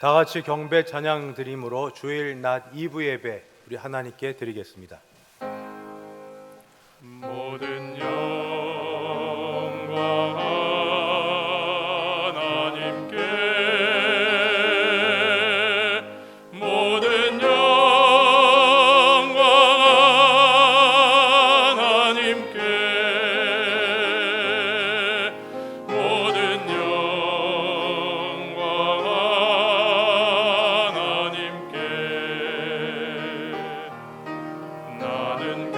다 같이 경배 찬양 드림으로 주일 낮 2부 예배 우리 하나님께 드리겠습니다. 모든 영광 하나님께, 모든 영광 하나님께, 모든 영광 하나님께. 나는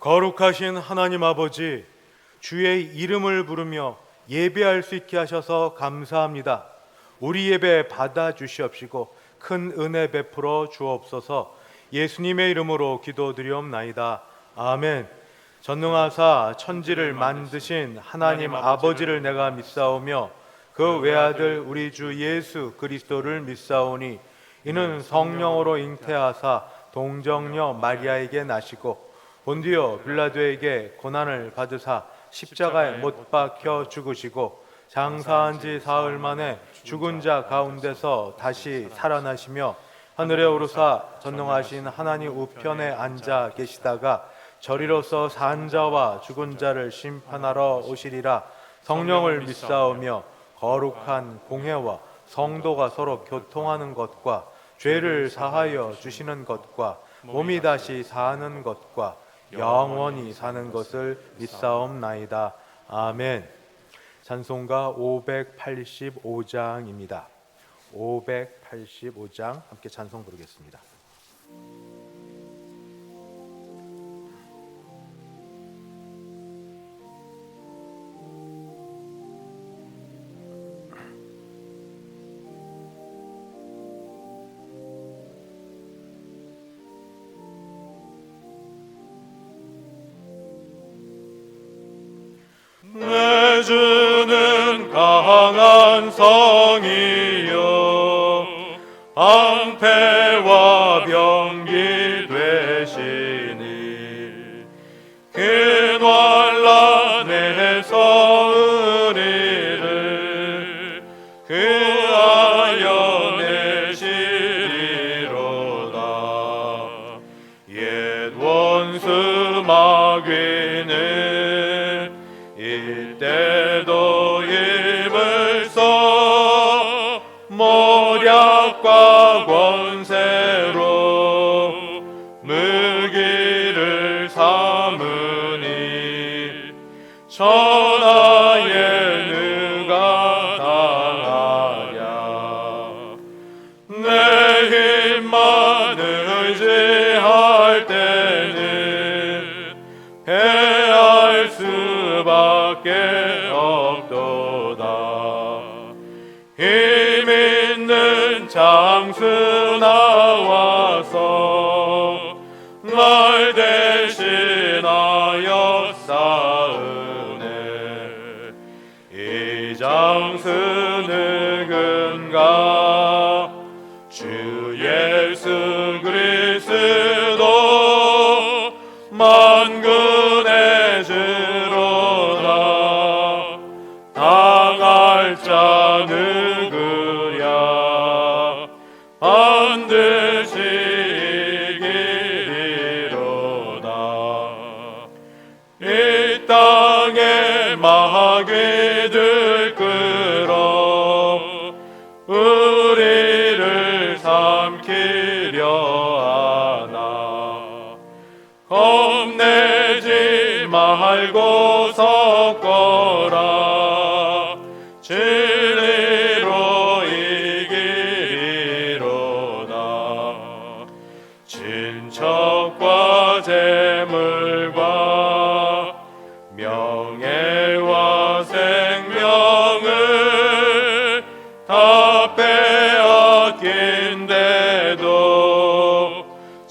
거룩하신 하나님 아버지, 주의 이름을 부르며 예배할 수 있게 하셔서 감사합니다. 우리 예배 받아주시옵시고 큰 은혜 베풀어 주옵소서. 예수님의 이름으로 기도드리옵나이다. 아멘. 전능하사 천지를 만드신 하나님 아버지를 내가 믿사오며 그 외아들 우리 주 예수 그리스도를 믿사오니 이는 성령으로 잉태하사 동정녀 마리아에게 나시고 본디오 빌라도에게 고난을 받으사 십자가에 못 박혀 죽으시고 장사한 지 사흘 만에 죽은 자 가운데서 다시 살아나시며 하늘에 오르사 전능하신 하나님 우편에 앉아 계시다가 저리로서 산 자와 죽은 자를 심판하러 오시리라. 성령을 믿사오며 거룩한 공회와 성도가 서로 교통하는 것과 죄를 사하여 주시는 것과 몸이 다시 사는 것과 영원히 사는 것을 믿사옵나이다. 아멘. 찬송가 585장입니다. 585장 함께 찬송 부르겠습니다. 내 주는 강한 성이요 방패와 병기 되시니 그 환난에서 은혜를 그하여 내시리로다. 옛 원수 마귀는 이때도 힘을 써 모략과 권세로 무기를 삼으니 천하에 누가 당하랴. 내 힘만 의지할 때는 패할 수밖에 없도다. 힘 있는 장수 나와서 날 대신하여 싸우네. 이 장수 누군가? 주 예수 그리스도 만군의 주로다. 당할 자 누구랴? 반드시 이기리로다. 이 땅에 마귀들 끌어 우리를 삼키려 하나. 겁내지 말고 섰거라. 진리로 이기리로다. 친척과 재물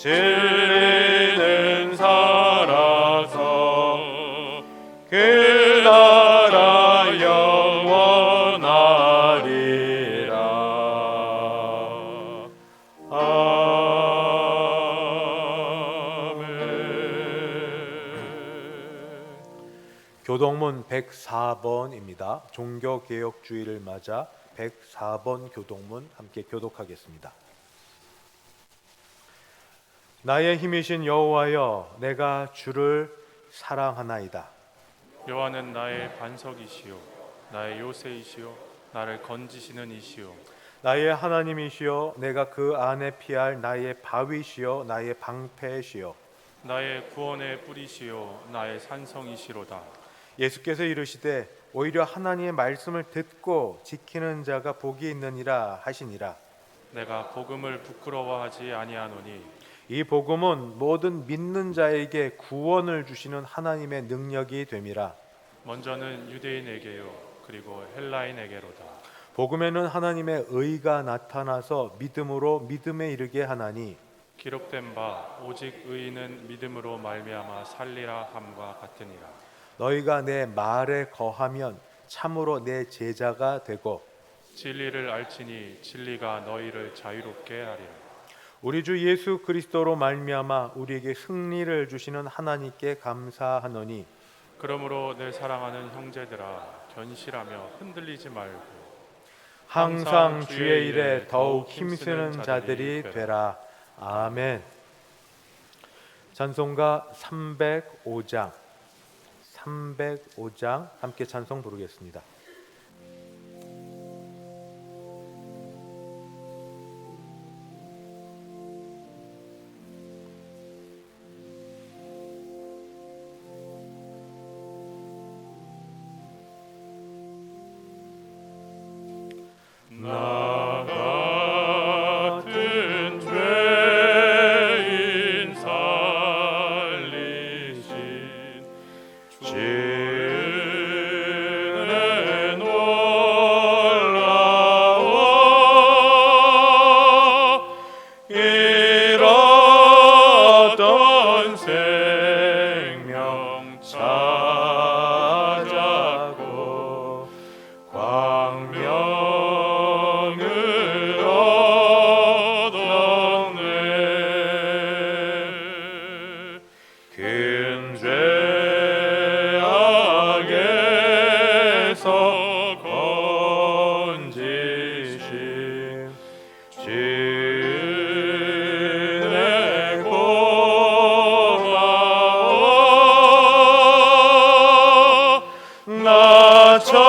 진리는 살아서 그 나라 영원하리라. 교동문 104번입니다. 종교개혁주의를 맞아 104번 교동문 함께 교독하겠습니다. 나의 힘이신 여호와여, 내가 주를 사랑하나이다. 여호와는 나의 반석이시요 나의 요새이시요 나를 건지시는 이시요 나의 하나님이시여, 내가 그 안에 피할 나의 바위시여 나의 방패시여. 나의 구원의 뿌리시요 나의 산성이시로다. 예수께서 이르시되 오히려 하나님의 말씀을 듣고 지키는 자가 복이 있느니라 하시니라. 내가 복음을 부끄러워하지 아니하노니 이 복음은 모든 믿는 자에게 구원을 주시는 하나님의 능력이 됨이라. 먼저는 유대인에게요 그리고 헬라인에게로다. 복음에는 하나님의 의가 나타나서 믿음으로 믿음에 이르게 하나니 기록된 바 오직 의인은 믿음으로 말미암아 살리라 함과 같으니라. 너희가 내 말에 거하면 참으로 내 제자가 되고 진리를 알지니 진리가 너희를 자유롭게 하리라. 우리 주 예수 그리스도로 말미암아 우리에게 승리를 주시는 하나님께 감사하노니 그러므로 내 사랑하는 형제들아 견실하며 흔들리지 말고 항상 주의 일에 더욱 힘쓰는 자들이 되라. 아멘. 찬송가 305장 함께 찬송 부르겠습니다. 나 같은 죄인 살리신 주의 놀라워 잃었던 생명 찾아고 광명을 얻었네. 큰 죄악에서 건지신 주의 고마워. 나 처음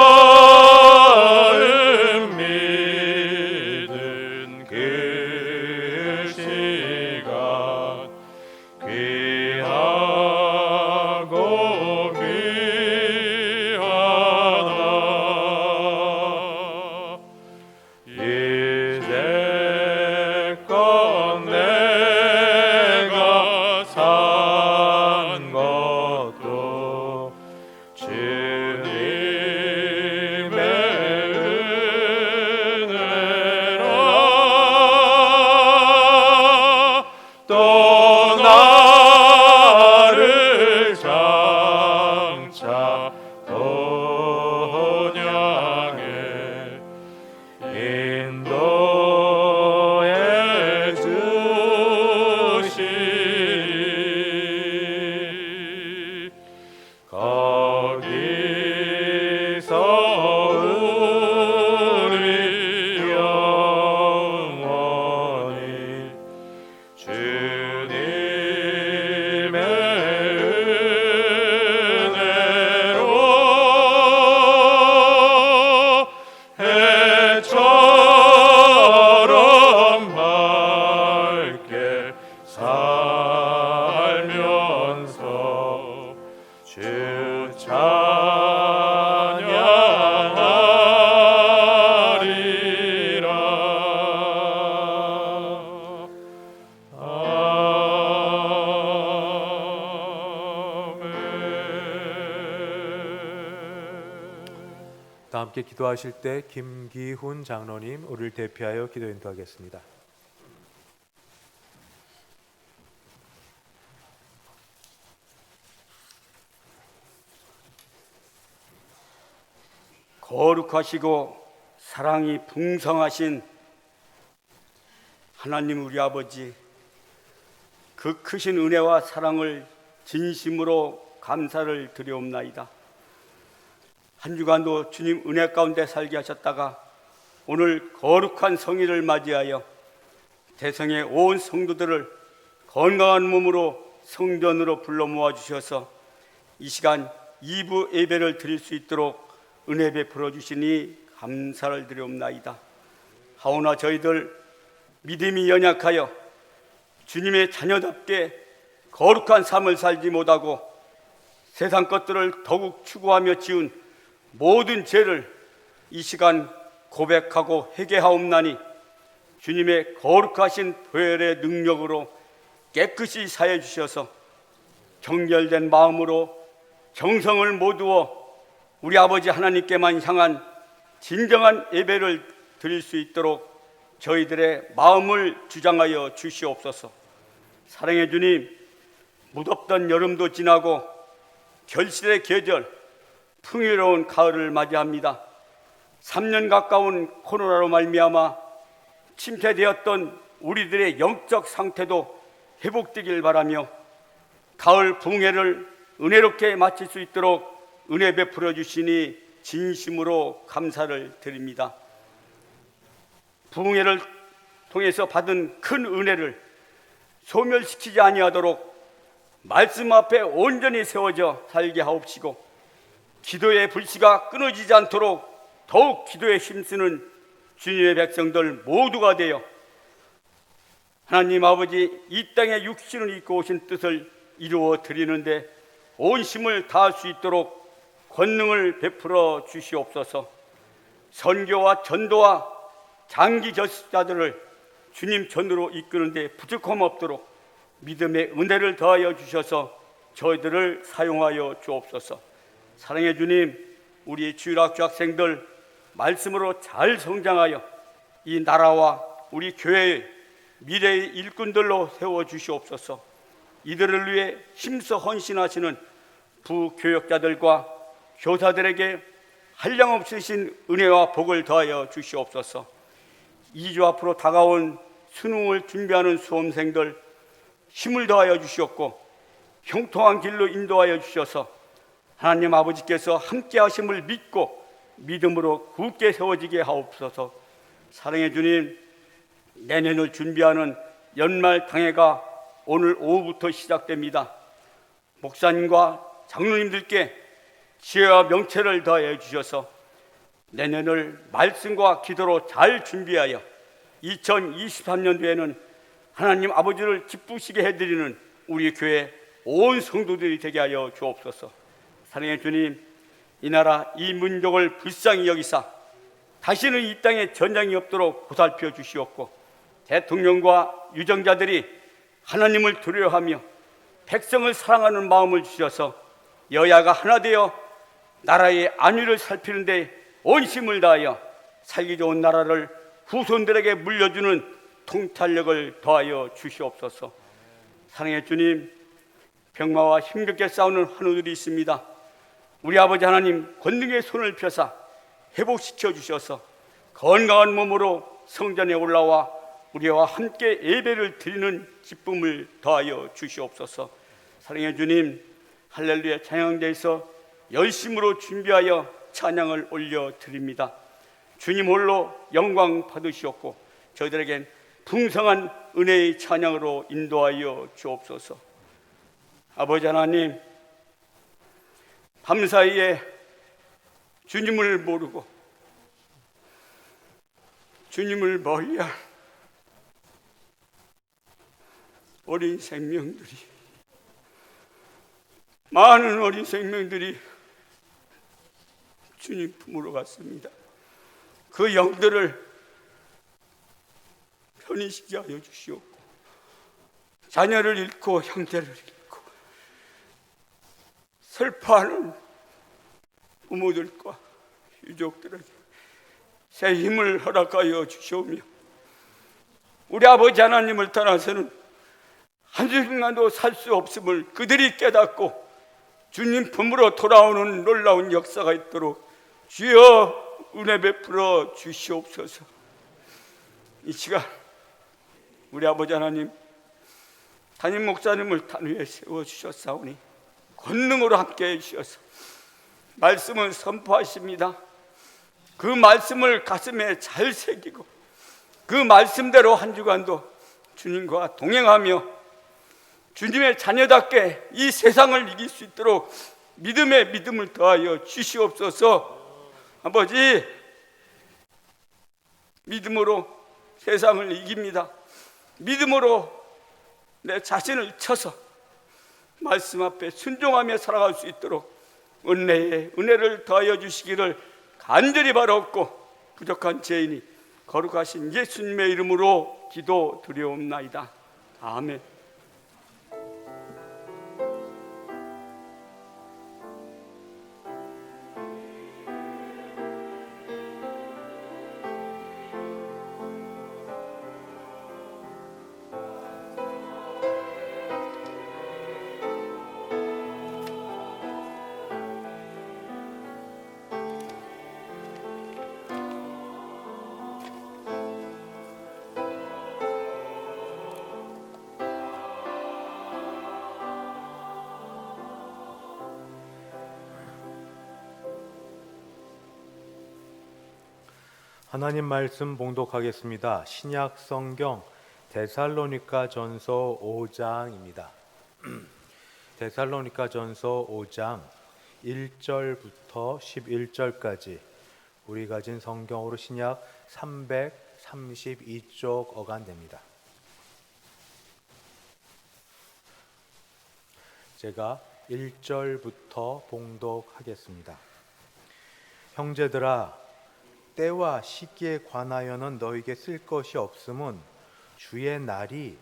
믿은 그 시간 귀하고 귀하다. 이제껏 내가 산 것도 주님의 은혜라. 또 나를 장차 본향에 인도해 주시리. 거기서 우리 영원히 주님의 은혜로 해처럼 맑게 살면서 주 찬양하리라. 아멘. 다 함께 기도하실 때 김기훈 장로님 우리를 대표하여 기도 인도하겠습니다. 거룩하시고 사랑이 풍성하신 하나님 우리 아버지, 그 크신 은혜와 사랑을 진심으로 감사를 드리옵나이다. 한 주간도 주님 은혜 가운데 살게 하셨다가 오늘 거룩한 성일을 맞이하여 대성의 온 성도들을 건강한 몸으로 성전으로 불러 모아주셔서 이 시간 2부 예배를 드릴 수 있도록 은혜 베풀어 주시니 감사를 드리옵나이다. 하오나 저희들 믿음이 연약하여 주님의 자녀답게 거룩한 삶을 살지 못하고 세상 것들을 더욱 추구하며 지은 모든 죄를 이 시간 고백하고 회개하옵나니 주님의 거룩하신 보혈의 능력으로 깨끗이 사해 주셔서 정결된 마음으로 정성을 모두어 우리 아버지 하나님께만 향한 진정한 예배를 드릴 수 있도록 저희들의 마음을 주장하여 주시옵소서. 사랑의 주님, 무덥던 여름도 지나고 결실의 계절, 풍요로운 가을을 맞이합니다. 3년 가까운 코로나로 말미암아 침체되었던 우리들의 영적 상태도 회복되길 바라며 가을 부흥회를 은혜롭게 마칠 수 있도록 은혜 베풀어 주시니 진심으로 감사를 드립니다. 부흥회를 통해서 받은 큰 은혜를 소멸시키지 아니하도록 말씀 앞에 온전히 세워져 살게 하옵시고 기도의 불씨가 끊어지지 않도록 더욱 기도에 힘쓰는 주님의 백성들 모두가 되어 하나님 아버지 이 땅에 육신을 입고 오신 뜻을 이루어 드리는데 온 힘을 다할 수 있도록 권능을 베풀어 주시옵소서. 선교와 전도와 장기 결식자들을 주님 전으로 이끄는데 부족함 없도록 믿음의 은혜를 더하여 주셔서 저희들을 사용하여 주옵소서. 사랑의 주님, 우리 주일학교 학생들 말씀으로 잘 성장하여 이 나라와 우리 교회의 미래의 일꾼들로 세워주시옵소서. 이들을 위해 힘써 헌신하시는 부교역자들과 교사들에게 한량없으신 은혜와 복을 더하여 주시옵소서. 2주 앞으로 다가온 수능을 준비하는 수험생들 힘을 더하여 주시옵고 형통한 길로 인도하여 주셔서 하나님 아버지께서 함께 하심을 믿고 믿음으로 굳게 세워지게 하옵소서. 사랑의 주님, 내년을 준비하는 연말 당회가 오늘 오후부터 시작됩니다. 목사님과 장로님들께 지혜와 명체를 더해 주셔서 내년을 말씀과 기도로 잘 준비하여 2023년도에는 하나님 아버지를 기쁘시게 해드리는 우리 교회 온 성도들이 되게 하여 주옵소서. 사랑의 주님, 이 나라 이 민족을 불쌍히 여기사 다시는 이 땅에 전쟁이 없도록 보살펴 주시옵고 대통령과 유정자들이 하나님을 두려워하며 백성을 사랑하는 마음을 주셔서 여야가 하나 되어 나라의 안위를 살피는데 온 힘을 다하여 살기 좋은 나라를 후손들에게 물려주는 통찰력을 더하여 주시옵소서. 사랑의 주님, 병마와 힘겹게 싸우는 환우들이 있습니다. 우리 아버지 하나님 권능의 손을 펴사 회복시켜 주셔서 건강한 몸으로 성전에 올라와 우리와 함께 예배를 드리는 기쁨을 더하여 주시옵소서. 사랑의 주님, 할렐루야 찬양대에서 열심으로 준비하여 찬양을 올려드립니다. 주님 홀로 영광 받으시옵고 저희들에겐 풍성한 은혜의 찬양으로 인도하여 주옵소서. 아버지 하나님, 밤사이에 주님을 모르고 주님을 멀리한 어린 생명들이, 많은 어린 생명들이 주님 품으로 갔습니다. 그 영들을 편히시게 하여 주시옵고 자녀를 잃고 형제를 잃고 슬퍼하는 부모들과 유족들에게 새 힘을 허락하여 주시오며 우리 아버지 하나님을 떠나서는 한순간도 살 수 없음을 그들이 깨닫고 주님 품으로 돌아오는 놀라운 역사가 있도록 주여 은혜 베풀어 주시옵소서. 이 시간 우리 아버지 하나님, 담임 목사님을 단 위에 세워주셨사오니 권능으로 함께해 주셔서 말씀을 선포하십니다. 그 말씀을 가슴에 잘 새기고 그 말씀대로 한 주간도 주님과 동행하며 주님의 자녀답게 이 세상을 이길 수 있도록 믿음의 믿음을 더하여 주시옵소서. 아버지, 믿음으로 세상을 이깁니다. 믿음으로 내 자신을 쳐서 말씀 앞에 순종하며 살아갈 수 있도록 은혜에 은혜를 더하여 주시기를 간절히 바라옵고, 부족한 죄인이 거룩하신 예수님의 이름으로 기도드리옵나이다. 아멘. 하나님 말씀 봉독하겠습니다. 신약 성경 데살로니가 전서 5장입니다. 데살로니가 전서 5장 1절부터 11절까지 우리 가진 성경으로 신약 332쪽 어간됩니다. 제가 1절부터 봉독하겠습니다. 형제들아, 때와 시기에 관하여는 너에게 쓸 것이 없음은 주의 날이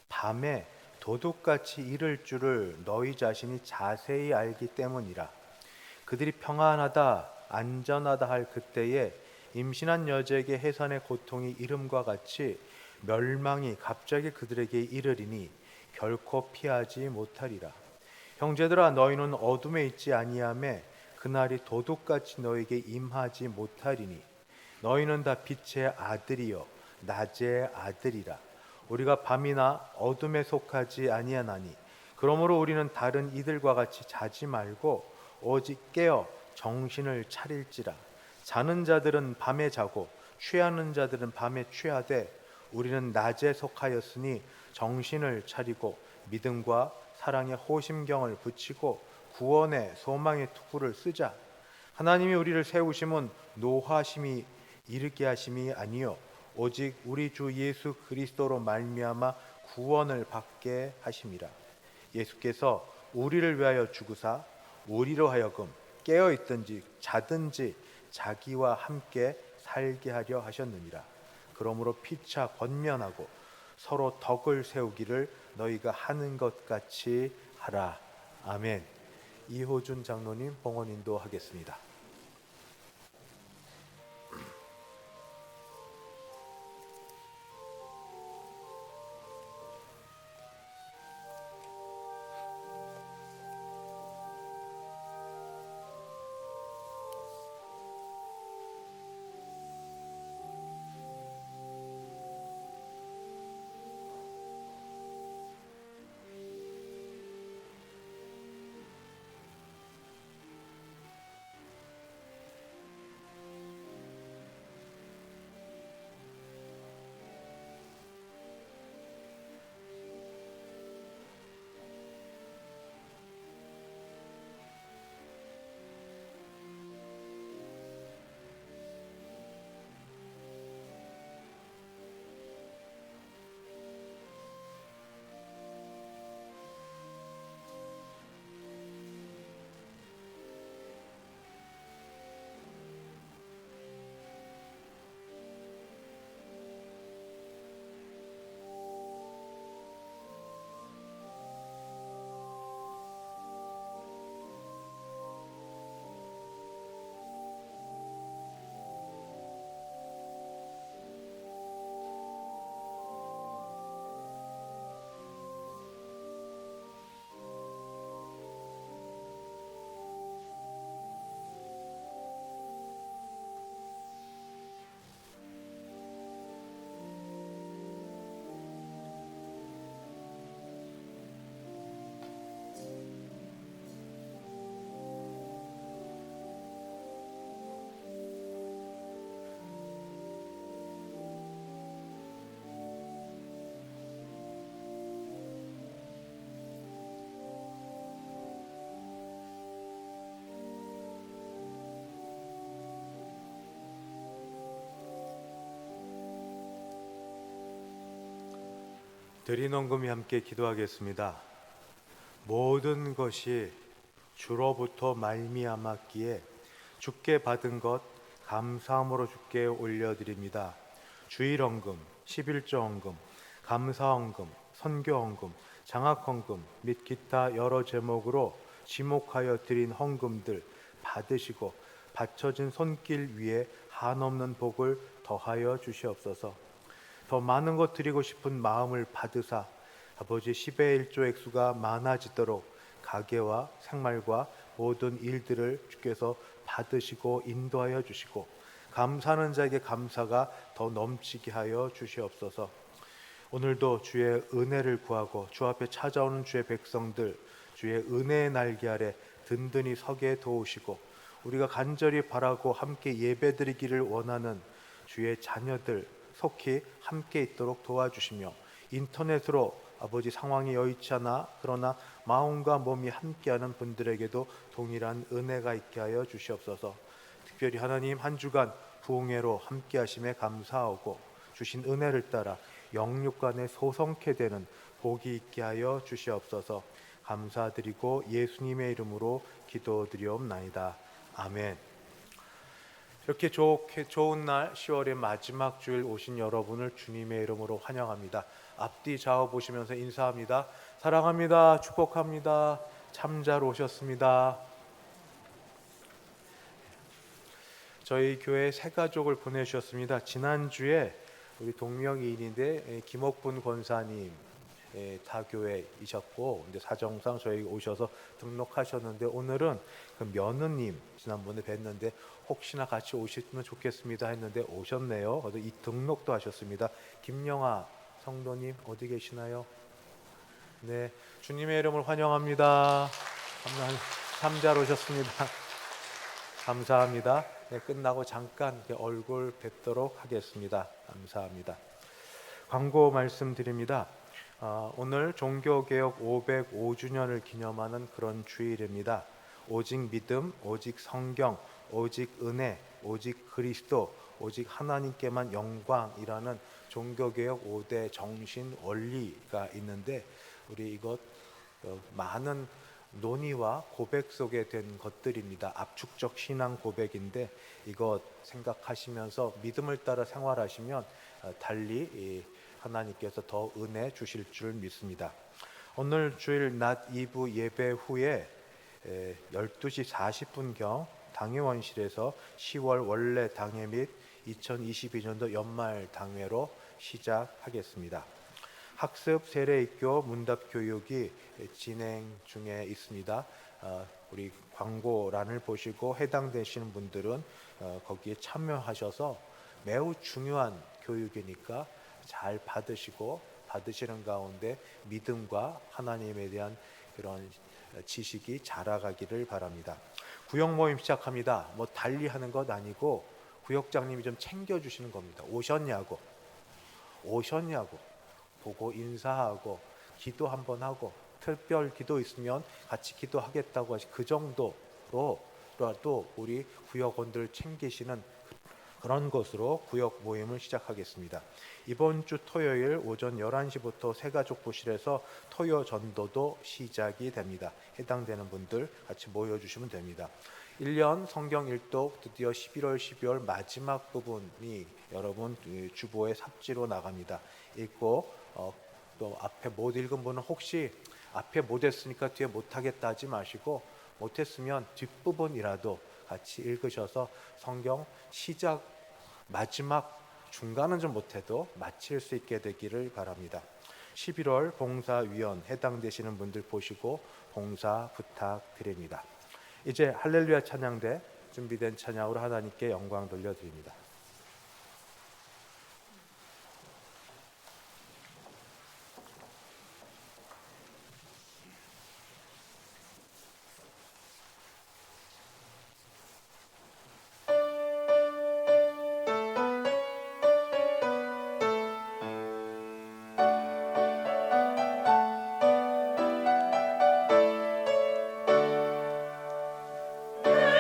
밤에 도둑같이 이를 줄을 너희 자신이 자세히 알기 때문이라. 그들이 평안하다 안전하다 할 그때에 임신한 여자에게 해산의 고통이 이름과 같이 멸망이 갑자기 그들에게 이르리니 결코 피하지 못하리라. 형제들아, 너희는 어둠에 있지 아니하매 그날이 도둑같이 너에게 임하지 못하리니 너희는 다 빛의 아들이요 낮의 아들이라. 우리가 밤이나 어둠에 속하지 아니하나니 그러므로 우리는 다른 이들과 같이 자지 말고 오직 깨어 정신을 차릴지라. 자는 자들은 밤에 자고 취하는 자들은 밤에 취하되 우리는 낮에 속하였으니 정신을 차리고 믿음과 사랑의 호심경을 붙이고 구원의 소망의 투구를 쓰자. 하나님이 우리를 세우심은 노하심이 이르게 하심이 아니요 오직 우리 주 예수 그리스도로 말미암아 구원을 받게 하심이라. 예수께서 우리를 위하여 죽으사 우리로 하여금 깨어 있든지 자든지 자기와 함께 살게 하려 하셨느니라. 그러므로 피차 권면하고 서로 덕을 세우기를 너희가 하는 것 같이 하라. 아멘. 이호준 장로님 봉헌 인도하겠습니다. 드리농금이 함께 기도하겠습니다. 모든 것이 주로부터 말미암았기에 주께 받은 것 감사함으로 주께 올려드립니다. 주일헌금, 11조헌금, 감사헌금, 선교헌금, 장학헌금 및 기타 여러 제목으로 지목하여 드린 헌금들 받으시고 받쳐진 손길 위에 한없는 복을 더하여 주시옵소서. 더 많은 것 드리고 싶은 마음을 받으사 아버지 10의 1조 액수가 많아지도록 가계와 생활과 모든 일들을 주께서 받으시고 인도하여 주시고 감사하는 자에게 감사가 더 넘치게 하여 주시옵소서. 오늘도 주의 은혜를 구하고 주 앞에 찾아오는 주의 백성들 주의 은혜의 날개 아래 든든히 서게 도우시고 우리가 간절히 바라고 함께 예배드리기를 원하는 주의 자녀들 속히 함께 있도록 도와주시며 인터넷으로 아버지 상황이 여의치 않아 그러나 마음과 몸이 함께하는 분들에게도 동일한 은혜가 있게 하여 주시옵소서. 특별히 하나님 한 주간 부흥회로 함께하심에 감사하고 주신 은혜를 따라 영육간에 소성케 되는 복이 있게 하여 주시옵소서. 감사드리고 예수님의 이름으로 기도드리옵나이다. 아멘. 이렇게 좋은 날 10월의 마지막 주일 오신 여러분을 주님의 이름으로 환영합니다. 앞뒤 좌우 보시면서 인사합니다. 사랑합니다. 축복합니다. 참 잘 오셨습니다. 저희 교회 새 가족을 보내주셨습니다. 지난주에 우리 동명이인인데 김옥분 권사님 타교회이셨고 이제 사정상 저희 오셔서 등록하셨는데 오늘은 그 며느님 지난번에 뵀는데 혹시나 같이 오시면 좋겠습니다 했는데 오셨네요. 그래서 이 등록도 하셨습니다. 김영아 성도님 어디 계시나요? 네, 주님의 이름을 환영합니다. 참 잘 오셨습니다. 감사합니다. 네, 끝나고 잠깐 얼굴 뵙도록 하겠습니다. 감사합니다. 광고 말씀드립니다. 오늘 종교개혁 505주년을 기념하는 그런 주일입니다. 오직 믿음, 오직 성경, 오직 은혜, 오직 그리스도, 오직 하나님께만 영광이라는 종교개혁 5대 정신 원리가 있는데 우리 이것 많은 논의와 고백 속에 된 것들입니다. 압축적 신앙 고백인데 이것 생각하시면서 믿음을 따라 생활하시면 달리 하나님께서 더 은혜 주실 줄 믿습니다. 오늘 주일 낮 2부 예배 후에 12시 40분경 당회원실에서 10월 원래 당회 및 2022년도 연말 당회로 시작하겠습니다. 학습 세례입교 문답 교육이 진행 중에 있습니다. 우리 광고란을 보시고 해당되시는 분들은 거기에 참여하셔서 매우 중요한 교육이니까 잘 받으시고 받으시는 가운데 믿음과 하나님에 대한 그런 지식이 자라가기를 바랍니다. 구역 모임 시작합니다. 뭐 달리하는 것 아니고 구역장님이 좀 챙겨주시는 겁니다. 오셨냐고 보고 인사하고 기도 한번 하고 특별 기도 있으면 같이 기도하겠다고 하시 그 정도로라도 우리 구역원들 챙기시는 그런 것으로 구역 모임을 시작하겠습니다. 이번 주 토요일 오전 11시부터 새가족부실에서 토요 전도도 시작이 됩니다. 해당되는 분들 같이 모여주시면 됩니다. 1년 성경 일독 드디어 11월 12월 마지막 부분이 여러분 주보에 삽지로 나갑니다. 읽고 또 앞에 못 읽은 분은 혹시 앞에 못했으니까 뒤에 못하겠다 하지 마시고 못했으면 뒷부분이라도 같이 읽으셔서 성경 시작 마지막 중간은 좀 못해도 마칠 수 있게 되기를 바랍니다. 11월 봉사위원 해당되시는 분들 보시고 봉사 부탁드립니다. 이제 할렐루야 찬양대 준비된 찬양으로 하나님께 영광 돌려드립니다.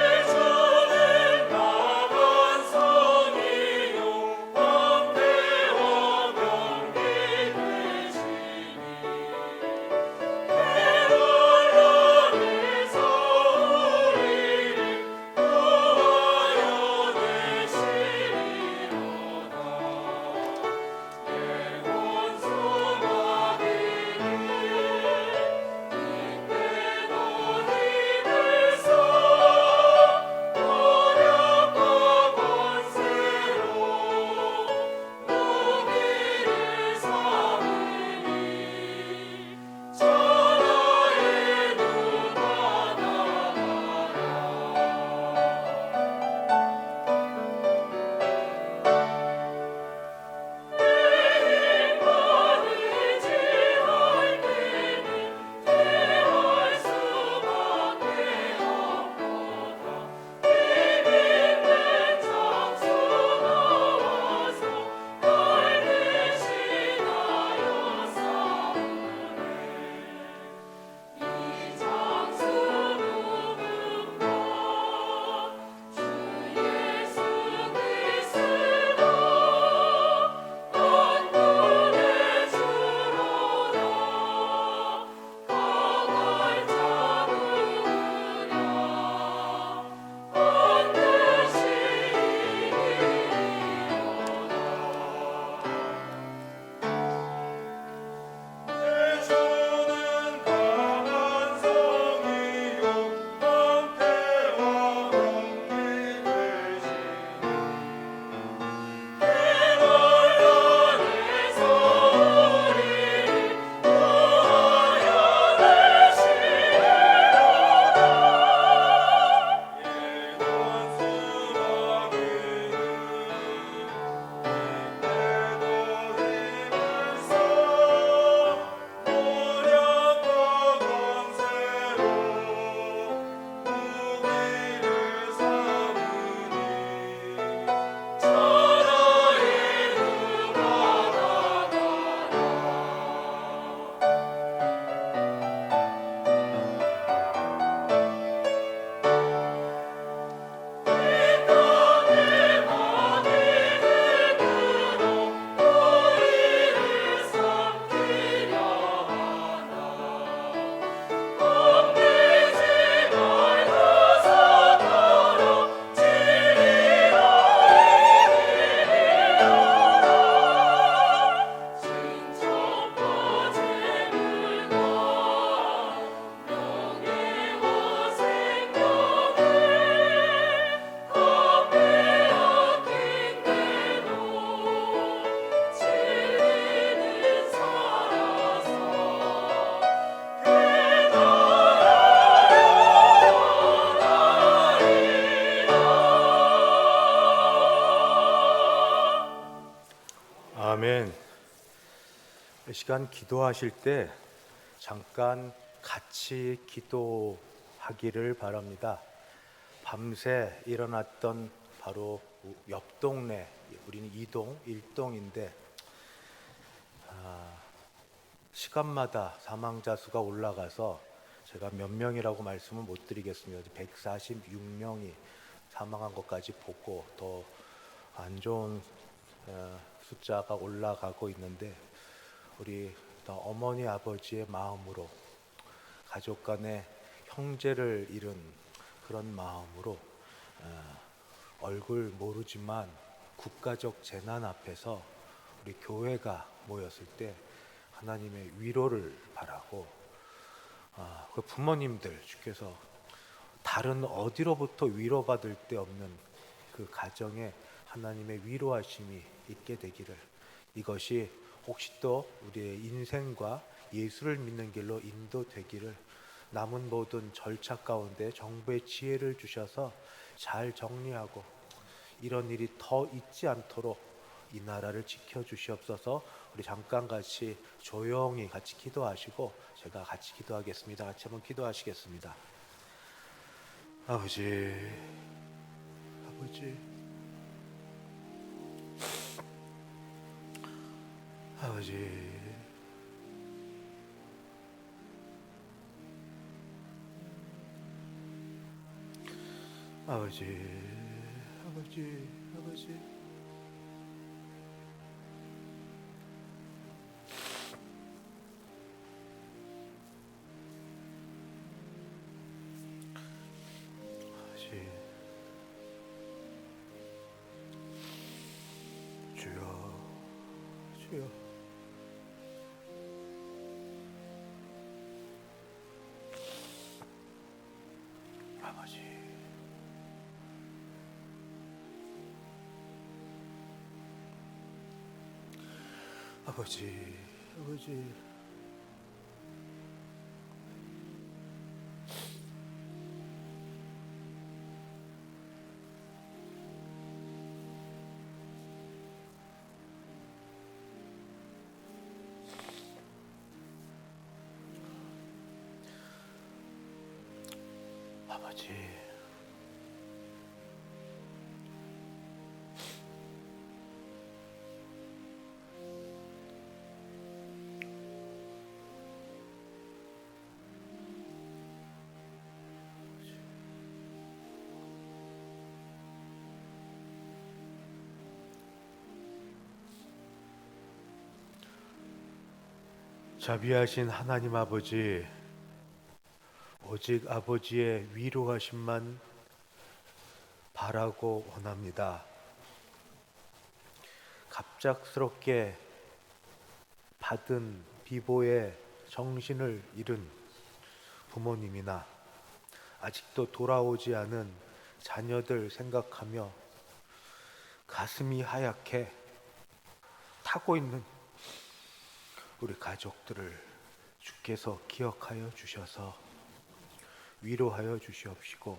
예전에 나간 사 시간 기도하실 때 잠깐 같이 기도하기를 바랍니다. 밤새 일어났던 바로 옆 동네, 우리는 2동, 1동인데 시간마다 사망자 수가 올라가서 제가 몇 명이라고 말씀은 못 드리겠습니다. 146명이 사망한 것까지 보고 더 안 좋은 숫자가 올라가고 있는데, 우리 어머니 아버지의 마음으로, 가족 간의 형제를 잃은 그런 마음으로 얼굴 모르지만 국가적 재난 앞에서 우리 교회가 모였을 때 하나님의 위로를 바라고, 그 부모님들 주께서 다른 어디로부터 위로받을 데 없는 그 가정에 하나님의 위로하심이 있게 되기를, 이것이 혹시 또 우리의 인생과 예수를 믿는 길로 인도되기를, 남은 모든 절차 가운데 정부의 지혜를 주셔서 잘 정리하고 이런 일이 더 있지 않도록 이 나라를 지켜주시옵소서. 우리 잠깐 같이 조용히 같이 기도하시고 제가 같이 기도하겠습니다. 같이 한번 기도하시겠습니다. 아버지, 아버지, 아버지, 아버지, 아버지, 아버지, 아버지, 주여, 주여. 아버지, 아버지, 아버지, 아버지, 자비하신 하나님 아버지, 오직 아버지의 위로하심만 바라고 원합니다. 갑작스럽게 받은 비보의 정신을 잃은 부모님이나 아직도 돌아오지 않은 자녀들 생각하며 가슴이 하얗게 타고 있는 우리 가족들을 주께서 기억하여 주셔서 위로하여 주시옵시고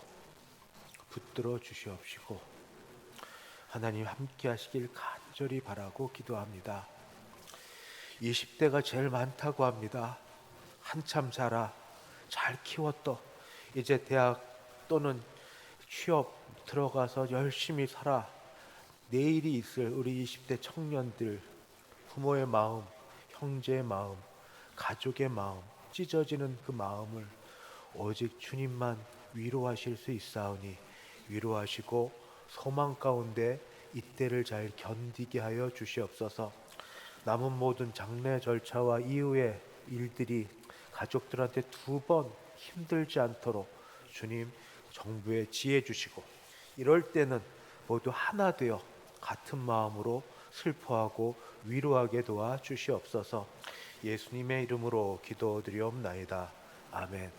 붙들어 주시옵시고 하나님 함께 하시길 간절히 바라고 기도합니다. 20대가 제일 많다고 합니다. 한참 자라 잘 키웠더 이제 대학 또는 취업 들어가서 열심히 살아 내일이 있을 우리 20대 청년들, 부모의 마음, 형제의 마음, 가족의 마음, 찢어지는 그 마음을 오직 주님만 위로하실 수 있사오니 위로하시고 소망 가운데 이때를 잘 견디게 하여 주시옵소서. 남은 모든 장례 절차와 이후의 일들이 가족들한테 두 번 힘들지 않도록 주님 정부에 지혜 주시고, 이럴 때는 모두 하나 되어 같은 마음으로 슬퍼하고 위로하게 도와 주시옵소서. 예수님의 이름으로 기도드리옵나이다. 아멘.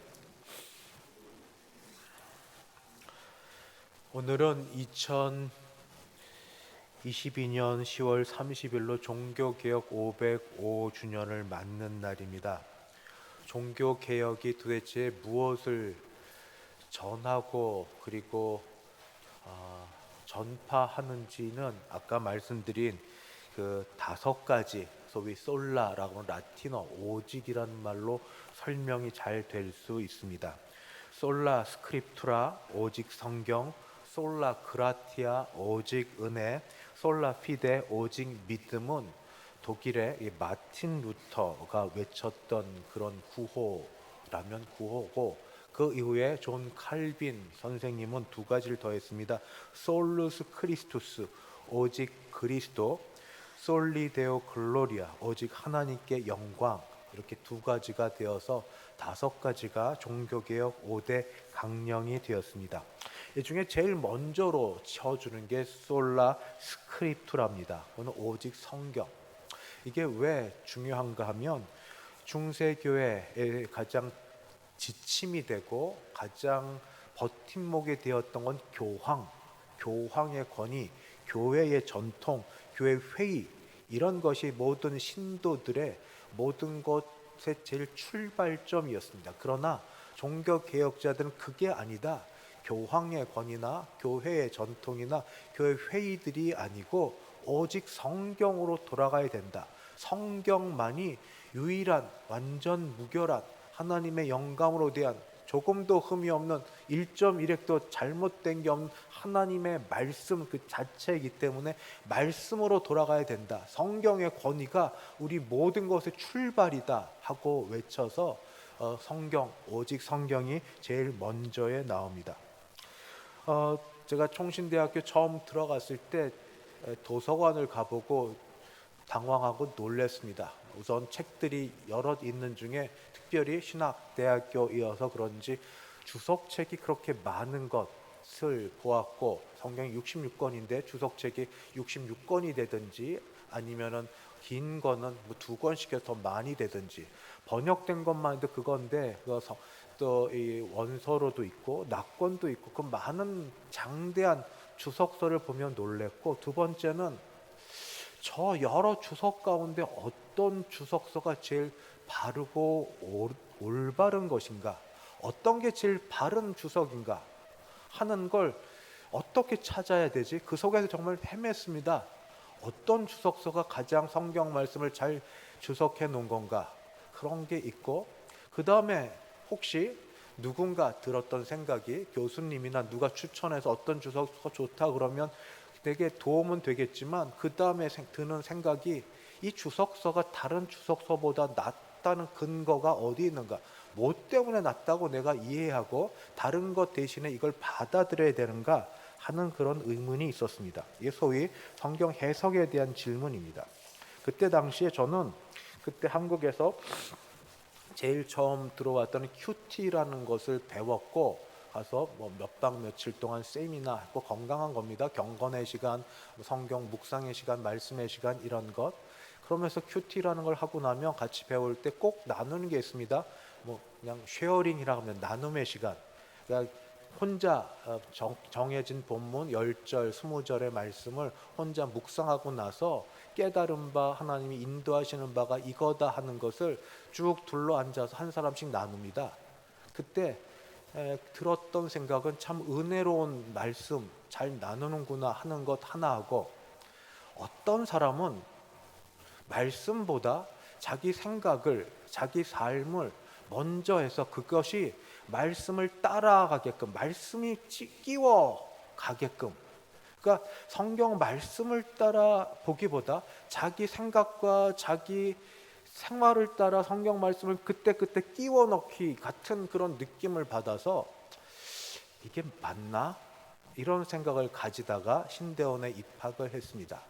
오늘은 2022년 10월 30일로 종교개혁 505주년을 맞는 날입니다. 종교개혁이 도대체 무엇을 전하고 그리고 전파하는지는 아까 말씀드린 그 5가지 소위 솔라라고 하는 라틴어 오직이라는 말로 설명이 잘 될 수 있습니다. 솔라 스크립투라 오직 성경, 솔라 그라티아 오직 은혜, 솔라 피데 오직 믿음은 독일의 이 마틴 루터가 외쳤던 그런 구호라면 구호고, 그 이후에 존 칼빈 선생님은 두 가지를 더했습니다. 솔루스 크리스투스 오직 그리스도, 솔리데오 글로리아 오직 하나님께 영광, 이렇게 두 가지가 되어서 다섯 가지가 종교개혁 5대 강령이 되었습니다. 이 중에 제일 먼저로 쳐주는 게 솔라 스크립투라입니다. 그건 오직 성경. 이게 왜 중요한가 하면 중세교회의 가장 지침이 되고 가장 버팀목이 되었던 건 교황의 권위, 교회의 전통, 교회 회의, 이런 것이 모든 신도들의 모든 것의 제일 출발점이었습니다. 그러나 종교개혁자들은 그게 아니다. 교황의 권위나 교회의 전통이나 교회 회의들이 아니고 오직 성경으로 돌아가야 된다. 성경만이 유일한 완전 무결한 하나님의 영감으로 대한 조금도 흠이 없는 1.1획도 잘못된 게 없는 하나님의 말씀 그 자체이기 때문에 말씀으로 돌아가야 된다. 성경의 권위가 우리 모든 것의 출발이다 하고 외쳐서 성경, 오직 성경이 제일 먼저에 나옵니다. 제가 총신대학교 처음 들어갔을 때 도서관을 가보고 당황하고 놀랐습니다. 우선 책들이 여럿 있는 중에 특별히 신학대학교이어서 그런지 주석책이 그렇게 많은 것을 보았고, 성경이 66권인데 주석책이 66권이 되든지 아니면은 긴 거는 뭐 2권씩 더 많이 되든지, 번역된 것만 해도 그건데 또 이 원서로도 있고 낙권도 있고 그 많은 장대한 주석서를 보면 놀랬고, 두 번째는 저 여러 주석 가운데 어떤 주석서가 제일 바르고 올바른 것인가, 어떤 게 제일 바른 주석인가 하는 걸 어떻게 찾아야 되지? 그 속에서 정말 헤맸습니다. 어떤 주석서가 가장 성경 말씀을 잘 주석해 놓은 건가, 그런 게 있고, 그 다음에 혹시 누군가 들었던 생각이, 교수님이나 누가 추천해서 어떤 주석서가 좋다 그러면 되게 도움은 되겠지만, 그 다음에 드는 생각이 이 주석서가 다른 주석서보다 낫다는 근거가 어디 있는가, 뭐 때문에 낫다고 내가 이해하고 다른 것 대신에 이걸 받아들여야 되는가 하는 그런 의문이 있었습니다. 이게 소위 성경 해석에 대한 질문입니다. 그때 당시에 저는 그때 한국에서 제일 처음 들어왔던 큐티라는 것을 배웠고, 가서 뭐 몇 박 며칠 동안 세미나 했고, 건강한 겁니다. 경건의 시간, 성경 묵상의 시간, 말씀의 시간, 이런 것. 그러면서 큐티라는 걸 하고 나면 같이 배울 때 꼭 나누는 게 있습니다. 뭐 그냥 쉐어링이라고 하면 나눔의 시간. 그러니까 혼자 정해진 본문 10절, 20절의 말씀을 혼자 묵상하고 나서 깨달은 바, 하나님이 인도하시는 바가 이거다 하는 것을 쭉 둘러앉아서 한 사람씩 나눕니다. 그때 들었던 생각은 참 은혜로운 말씀 잘 나누는구나 하는 것 하나하고, 어떤 사람은 말씀보다 자기 생각을, 자기 삶을 먼저 해서 그것이 말씀을 따라가게끔, 말씀이 끼워 가게끔, 그러니까 성경 말씀을 따라 보기보다 자기 생각과 자기 생활을 따라 성경 말씀을 그때그때 끼워 넣기 같은 그런 느낌을 받아서 이게 맞나? 이런 생각을 가지다가 신대원에 입학을 했습니다.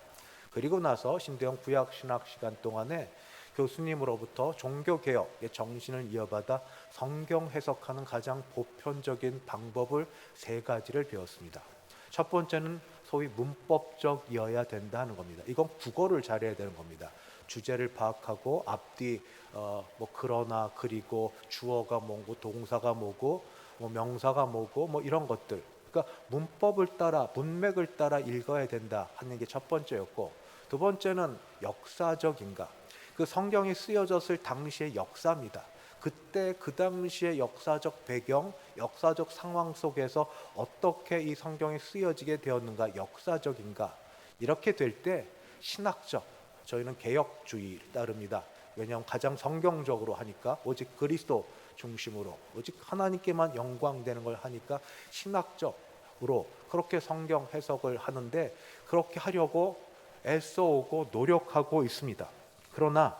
그리고 나서 신대원 구약신학 시간 동안에 교수님으로부터 종교개혁의 정신을 이어받아 성경 해석하는 가장 보편적인 방법을 3가지를 배웠습니다. 첫 번째는 소위 문법적이어야 된다 하는 겁니다. 이건 국어를 잘해야 되는 겁니다. 주제를 파악하고 앞뒤 뭐 그러나, 그리고 주어가 뭐고 동사가 뭐고 뭐 명사가 뭐고 뭐 이런 것들, 그러니까 문법을 따라, 문맥을 따라 읽어야 된다 하는 게 첫 번째였고, 두 번째는 역사적인가, 그 성경이 쓰여졌을 당시의 역사입니다. 그때 그 당시의 역사적 배경, 역사적 상황 속에서 어떻게 이 성경이 쓰여지게 되었는가, 역사적인가. 이렇게 될 때 신학적, 저희는 개혁주의 따릅니다. 왜냐하면 가장 성경적으로 하니까, 오직 그리스도 중심으로 오직 하나님께만 영광되는 걸 하니까 신학적으로 그렇게 성경 해석을 하는데, 그렇게 하려고 애써오고 노력하고 있습니다. 그러나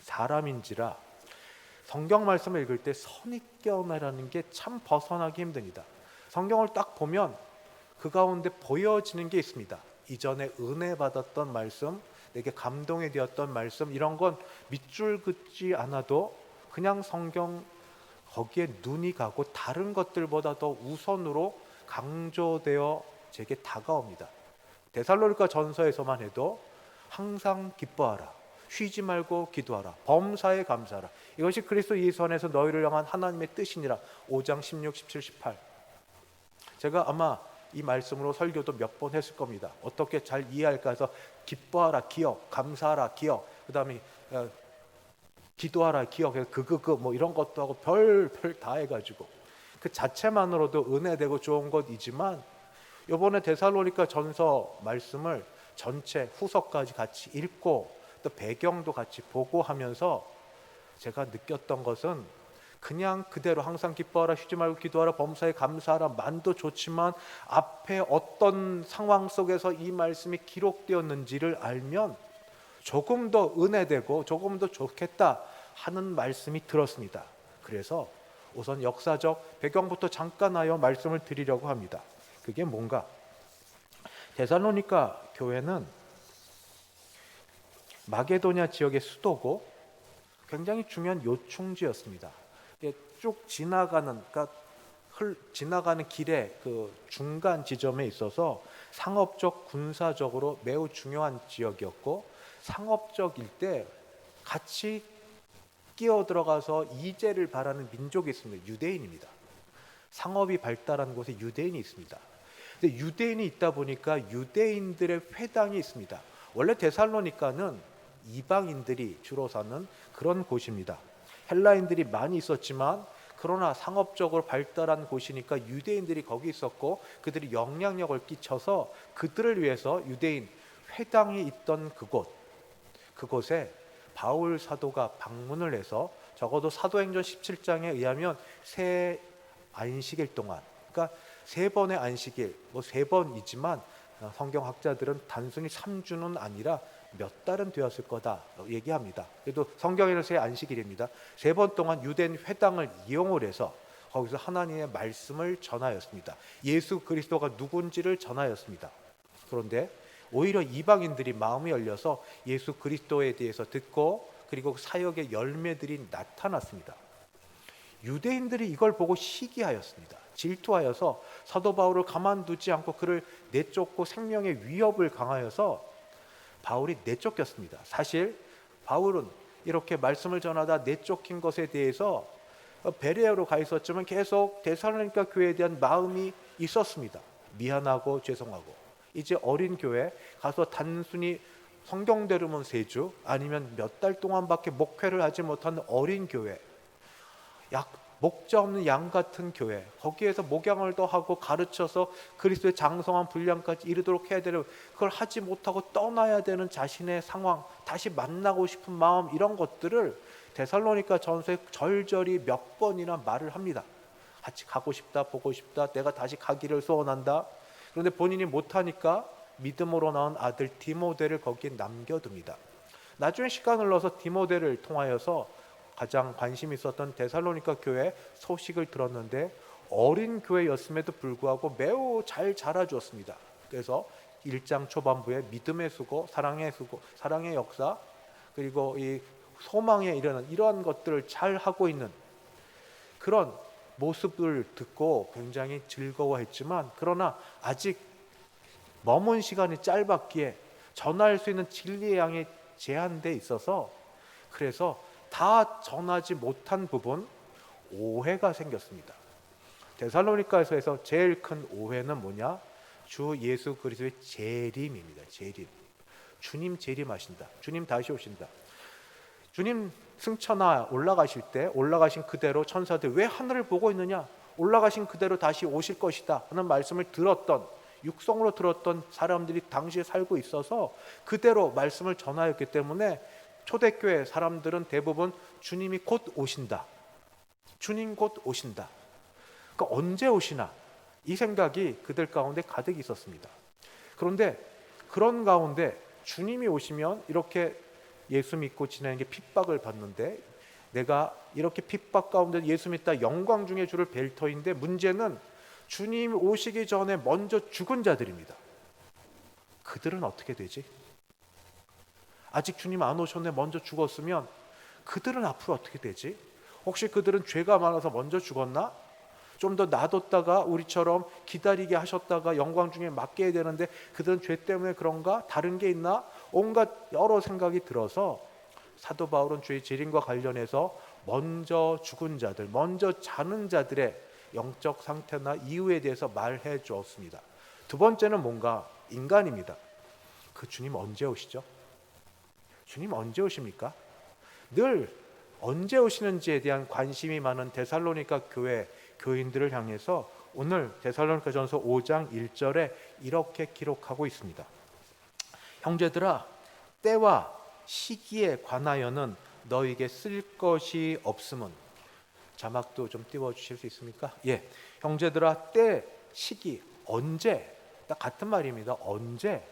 사람인지라 성경 말씀을 읽을 때 선입견이라는 게 참 벗어나기 힘듭니다. 성경을 딱 보면 그 가운데 보여지는 게 있습니다. 이전에 은혜 받았던 말씀, 내게 감동이 되었던 말씀, 이런 건 밑줄 긋지 않아도 그냥 성경 거기에 눈이 가고 다른 것들보다 더 우선으로 강조되어 제게 다가옵니다. 데살로니가 전서에서만 해도 항상 기뻐하라, 쉬지 말고 기도하라, 범사에 감사하라, 이것이 그리스도 예수 안에서 너희를 향한 하나님의 뜻이니라. 5장 16, 17, 18. 제가 아마 이 말씀으로 설교도 몇 번 했을 겁니다. 어떻게 잘 이해할까 해서 기뻐하라 기억, 감사하라 기억, 그 다음에 기도하라 기억, 뭐 이런 것도 하고 별별 다 해가지고 그 자체만으로도 은혜되고 좋은 것이지만, 이번에 데살로니가 전서 말씀을 전체 후서까지 같이 읽고 또 배경도 같이 보고 하면서 제가 느꼈던 것은, 그냥 그대로 항상 기뻐하라, 쉬지 말고 기도하라, 범사에 감사하라 만도 좋지만 앞에 어떤 상황 속에서 이 말씀이 기록되었는지를 알면 조금 더 은혜되고 조금 더 좋겠다 하는 말씀이 들었습니다. 그래서 우선 역사적 배경부터 잠깐 하여 말씀을 드리려고 합니다. 그게 뭔가, 데살로니가 교회는 마게도냐 지역의 수도고 굉장히 중요한 요충지였습니다. 쭉 지나가는, 그러니까 지나가는 길의 그 중간 지점에 있어서 상업적, 군사적으로 매우 중요한 지역이었고, 상업적일 때 같이 끼어 들어가서 이재를 바라는 민족이 있습니다. 유대인입니다. 상업이 발달한 곳에 유대인이 있습니다. 근데 유대인이 있다 보니까 유대인들의 회당이 있습니다. 원래 데살로니가는 이방인들이 주로 사는 그런 곳입니다. 헬라인들이 많이 있었지만 그러나 상업적으로 발달한 곳이니까 유대인들이 거기 있었고, 그들이 영향력을 끼쳐서 그들을 위해서 유대인 회당이 있던 그곳에 바울 사도가 방문을 해서, 적어도 사도행전 17장에 의하면 새 안식일 동안, 그러니까 세 번의 안식일, 뭐 세 번이지만 성경학자들은 단순히 3주는 아니라 몇 달은 되었을 거다 얘기합니다. 그래도 성경에는 새 안식일입니다. 세 번 동안 유대인 회당을 이용을 해서 거기서 하나님의 말씀을 전하였습니다. 예수 그리스도가 누군지를 전하였습니다. 그런데 오히려 이방인들이 마음이 열려서 예수 그리스도에 대해서 듣고, 그리고 사역의 열매들이 나타났습니다. 유대인들이 이걸 보고 시기하였습니다. 질투하여서 사도 바울을 가만두지 않고 그를 내쫓고 생명의 위협을 강하여서 바울이 내쫓겼습니다. 사실 바울은 이렇게 말씀을 전하다 내쫓긴 것에 대해서 베레아로 가 있었지만 계속 데살로니가 교회에 대한 마음이 있었습니다. 미안하고 죄송하고, 이제 어린 교회 가서 단순히 성경대로만 3주 아니면 몇 달 동안밖에 목회를 하지 못하는 어린 교회, 목자 없는 양 같은 교회, 거기에서 목양을 더 하고 가르쳐서 그리스도의 장성한 분량까지 이르도록 해야 되는, 그걸 하지 못하고 떠나야 되는 자신의 상황, 다시 만나고 싶은 마음, 이런 것들을 데살로니가 전서에 절절히 몇 번이나 말을 합니다. 같이 가고 싶다, 보고 싶다, 내가 다시 가기를 소원한다. 그런데 본인이 못하니까 믿음으로 낳은 아들 디모데를 거기에 남겨둡니다. 나중에 시간을 넣어서 디모데를 통하여서 가장 관심이 있었던 데살로니가 교회 소식을 들었는데, 어린 교회였음에도 불구하고 매우 잘 자라주었습니다. 그래서 1장 초반부에 믿음의 수고, 사랑의 역사, 그리고 이 소망에 이르는 이러한 것들을 잘 하고 있는 그런 모습을 듣고 굉장히 즐거워했지만, 그러나 아직 머문 시간이 짧았기에 전할 수 있는 진리의 양이 제한돼 있어서, 그래서 다 전하지 못한 부분, 오해가 생겼습니다. 데살로니가에서 제일 큰 오해는 뭐냐? 주 예수 그리스도의 재림입니다. 재림. 주님 재림하신다. 주님 다시 오신다. 주님 승천하 올라가실 때 올라가신 그대로 천사들 왜 하늘을 보고 있느냐? 올라가신 그대로 다시 오실 것이다 하는 말씀을 들었던 육성으로 들었던 사람들이 당시에 살고 있어서 그대로 말씀을 전하였기 때문에 초대교회 사람들은 대부분 주님이 곧 오신다, 주님 곧 오신다, 그러니까 언제 오시나 이 생각이 그들 가운데 가득 있었습니다. 그런데 그런 가운데 주님이 오시면 이렇게 예수 믿고 지내는 게 핍박을 받는데, 내가 이렇게 핍박 가운데 예수 믿다 영광 중에 주를 뵐 터인데, 문제는 주님 오시기 전에 먼저 죽은 자들입니다. 그들은 어떻게 되지? 아직 주님 안 오셨네 먼저 죽었으면 그들은 앞으로 어떻게 되지? 혹시 그들은 죄가 많아서 먼저 죽었나? 좀 더 놔뒀다가 우리처럼 기다리게 하셨다가 영광 중에 맡겨야 되는데 그들은 죄 때문에 그런가? 다른 게 있나? 온갖 여러 생각이 들어서 사도 바울은 죄의 재림과 관련해서 먼저 죽은 자들, 먼저 자는 자들의 영적 상태나 이유에 대해서 말해 주었습니다. 두 번째는 뭔가 인간입니다. 그 주님 언제 오시죠? 주님 언제 오십니까? 늘 언제 오시는지에 대한 관심이 많은 데살로니가 교회 교인들을 향해서 오늘 데살로니가전서 5장 1절에 이렇게 기록하고 있습니다. 형제들아, 때와 시기에 관하여는 너에게 쓸 것이 없음은, 자막도 좀 띄워주실 수 있습니까? 예, 형제들아, 때, 시기, 언제, 딱 같은 말입니다. 언제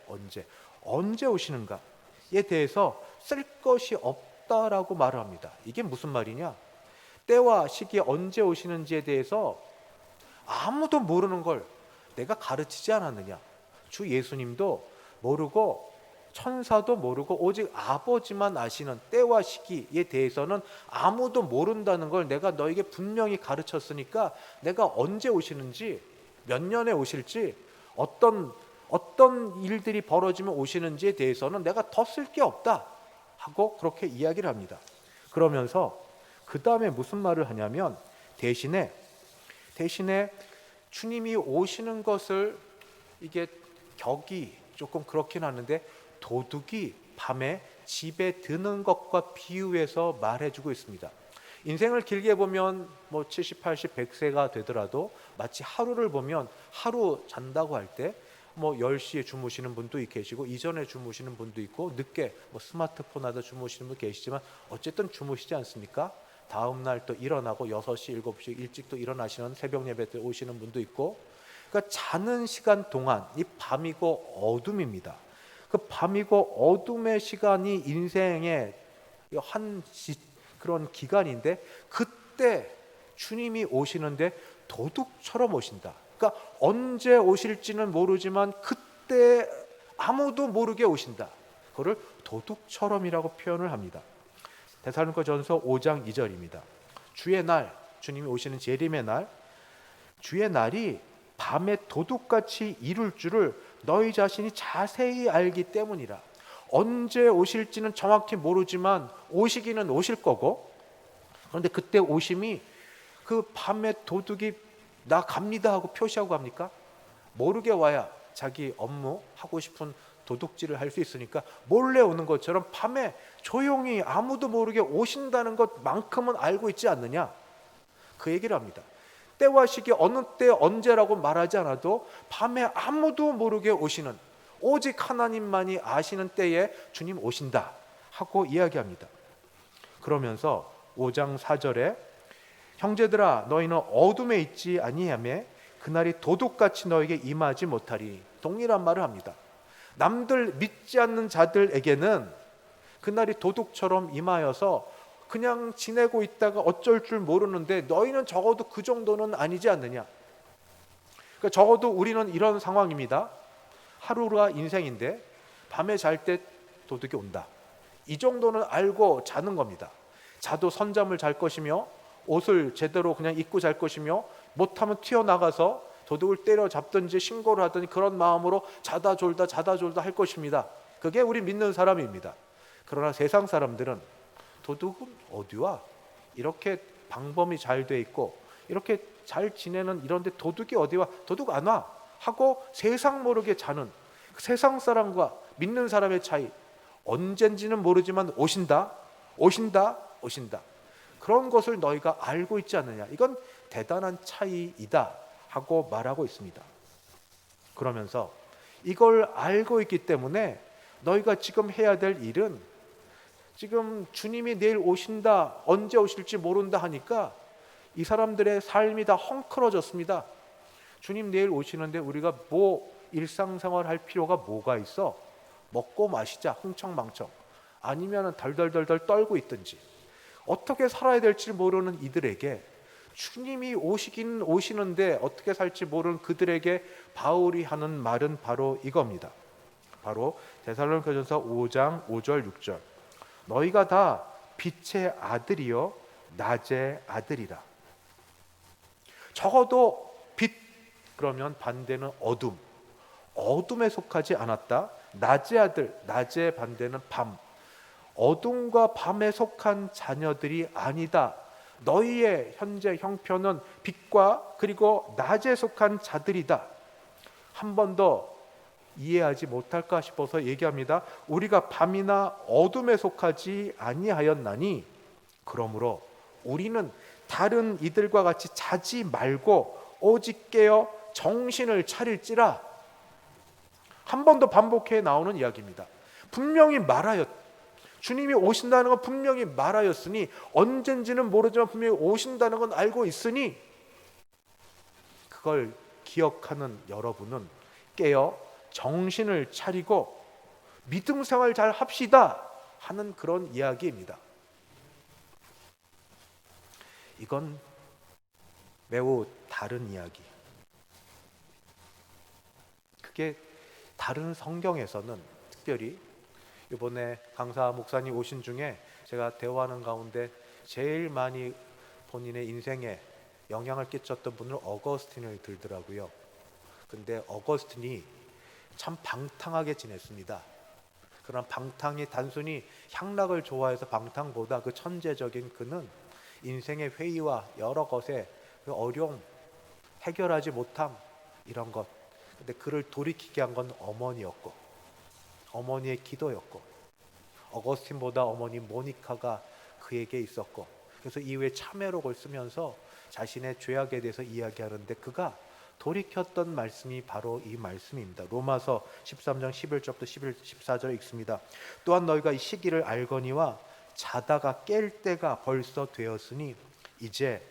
오시는가에 대해서 쓸 것이 없다라고 말을 합니다. 이게 무슨 말이냐? 때와 시기에 언제 오시는지에 대해서 아무도 모르는 걸 내가 가르치지 않았느냐? 주 예수님도 모르고 천사도 모르고 오직 아버지만 아시는 때와 시기에 대해서는 아무도 모른다는 걸 내가 너에게 분명히 가르쳤으니까 내가 언제 오시는지, 몇 년에 오실지, 어떤 일들이 벌어지면 오시는지에 대해서는 내가 더 쓸 게 없다 하고 그렇게 이야기를 합니다. 그러면서 그 다음에 무슨 말을 하냐면 대신에 주님이 오시는 것을, 이게 격이 조금 그렇긴 하는데 도둑이 밤에 집에 드는 것과 비유해서 말해주고 있습니다. 인생을 길게 보면 뭐 70, 80, 100세가 되더라도 마치 하루를 보면 하루 잔다고 할 때 뭐 10시에 주무시는 분도 계시고 이전에 주무시는 분도 있고 늦게 뭐 스마트폰 하다 주무시는 분 계시지만 어쨌든 주무시지 않습니까? 다음 날 또 일어나고 6시, 7시 일찍 또 일어나시는 새벽 예배 때 오시는 분도 있고, 그러니까 자는 시간 동안 이 밤이고 어둠입니다. 그 밤이고 어둠의 시간이 인생의 그런 기간인데 그때 주님이 오시는데 도둑처럼 오신다. 그러니까 언제 오실지는 모르지만 그때 아무도 모르게 오신다. 그거를 도둑처럼이라고 표현을 합니다. 데살로니가전서 5장 2절입니다. 주의 날, 주님이 오시는 재림의 날, 주의 날이 밤에 도둑같이 이룰 줄을 너희 자신이 자세히 알기 때문이라. 언제 오실지는 정확히 모르지만 오시기는 오실 거고, 그런데 그때 오심이 그 밤에 도둑이 나 갑니다 하고 표시하고 갑니까? 모르게 와야 자기 업무 하고 싶은 도둑질을 할 수 있으니까 몰래 오는 것처럼 밤에 조용히 아무도 모르게 오신다는 것만큼은 알고 있지 않느냐? 그 얘기를 합니다. 때와 시기 어느 때 언제라고 말하지 않아도 밤에 아무도 모르게 오시는, 오직 하나님만이 아시는 때에 주님 오신다 하고 이야기합니다. 그러면서 5장 4절에 형제들아 너희는 어둠에 있지 아니하며 그날이 도둑같이 너에게 임하지 못하리. 동일한 말을 합니다. 남들 믿지 않는 자들에게는 그날이 도둑처럼 임하여서 그냥 지내고 있다가 어쩔 줄 모르는데 너희는 적어도 그 정도는 아니지 않느냐. 그러니까 적어도 우리는 이런 상황입니다. 하루가 인생인데 밤에 잘 때 도둑이 온다. 이 정도는 알고 자는 겁니다. 자도 선잠을 잘 것이며 옷을 제대로 그냥 입고 잘 것이며 못하면 튀어나가서 도둑을 때려잡든지 신고를 하든지 그런 마음으로 자다 졸다 할 것입니다. 그게 우리 믿는 사람입니다. 그러나 세상 사람들은 도둑은 어디와 이렇게 방범이 잘 돼 있고 이렇게 잘 지내는 이런데 도둑이 어디와, 도둑 안 와 하고 세상 모르게 자는 세상 사람과 믿는 사람의 차이, 언젠지는 모르지만 오신다. 그런 것을 너희가 알고 있지 않느냐. 이건 대단한 차이이다 하고 말하고 있습니다. 그러면서 이걸 알고 있기 때문에 너희가 지금 해야 될 일은, 지금 주님이 내일 오신다, 언제 오실지 모른다 하니까 이 사람들의 삶이 다 헝클어졌습니다. 주님 내일 오시는데 우리가 뭐 일상생활 할 필요가 뭐가 있어? 먹고 마시자 흥청망청, 아니면 덜덜덜덜 떨고 있든지, 어떻게 살아야 될지 모르는 이들에게 주님이 오시긴 오시는데 어떻게 살지 모르는 그들에게 바울이 하는 말은 바로 이겁니다. 바로 데살로니가전서 5장 5절 6절. 너희가 다 빛의 아들이요 낮의 아들이라. 적어도 빛 그러면 반대는 어둠, 어둠에 속하지 않았다. 낮의 아들, 낮의 반대는 밤, 어둠과 밤에 속한 자녀들이 아니다. 너희의 현재 형편은 빛과 그리고 낮에 속한 자들이다. 한 번 더 이해하지 못할까 싶어서 얘기합니다. 우리가 밤이나 어둠에 속하지 아니하였나니, 그러므로 우리는 다른 이들과 같이 자지 말고 오직 깨어 정신을 차릴지라. 한 번 더 반복해 나오는 이야기입니다. 분명히 주님이 오신다는 건 분명히 말하였으니, 언젠지는 모르지만 분명히 오신다는 건 알고 있으니, 그걸 기억하는 여러분은 깨어 정신을 차리고 믿음 생활 잘 합시다 하는 그런 이야기입니다. 이건 매우 다른 이야기. 그게 다른 성경에서는, 특별히 이번에 강사 목사님 오신 중에 제가 대화하는 가운데 제일 많이 본인의 인생에 영향을 끼쳤던 분은 어거스틴을 들더라고요. 근데 어거스틴이 참 방탕하게 지냈습니다. 그런 방탕이 단순히 향락을 좋아해서 방탕보다 그 천재적인 그는 인생의 회의와 여러 것에 그 어려움, 해결하지 못함, 이런 것. 근데 그를 돌이키게 한 건 어머니였고, 어머니의 기도였고, 어거스틴보다 어머니 모니카가 그에게 있었고, 그래서 이후에 참회록을 쓰면서 자신의 죄악에 대해서 이야기하는데 그가 돌이켰던 말씀이 바로 이 말씀입니다. 로마서 13장 11절부터 14절 읽습니다. 또한 너희가 이 시기를 알거니와 자다가 깰 때가 벌써 되었으니 이제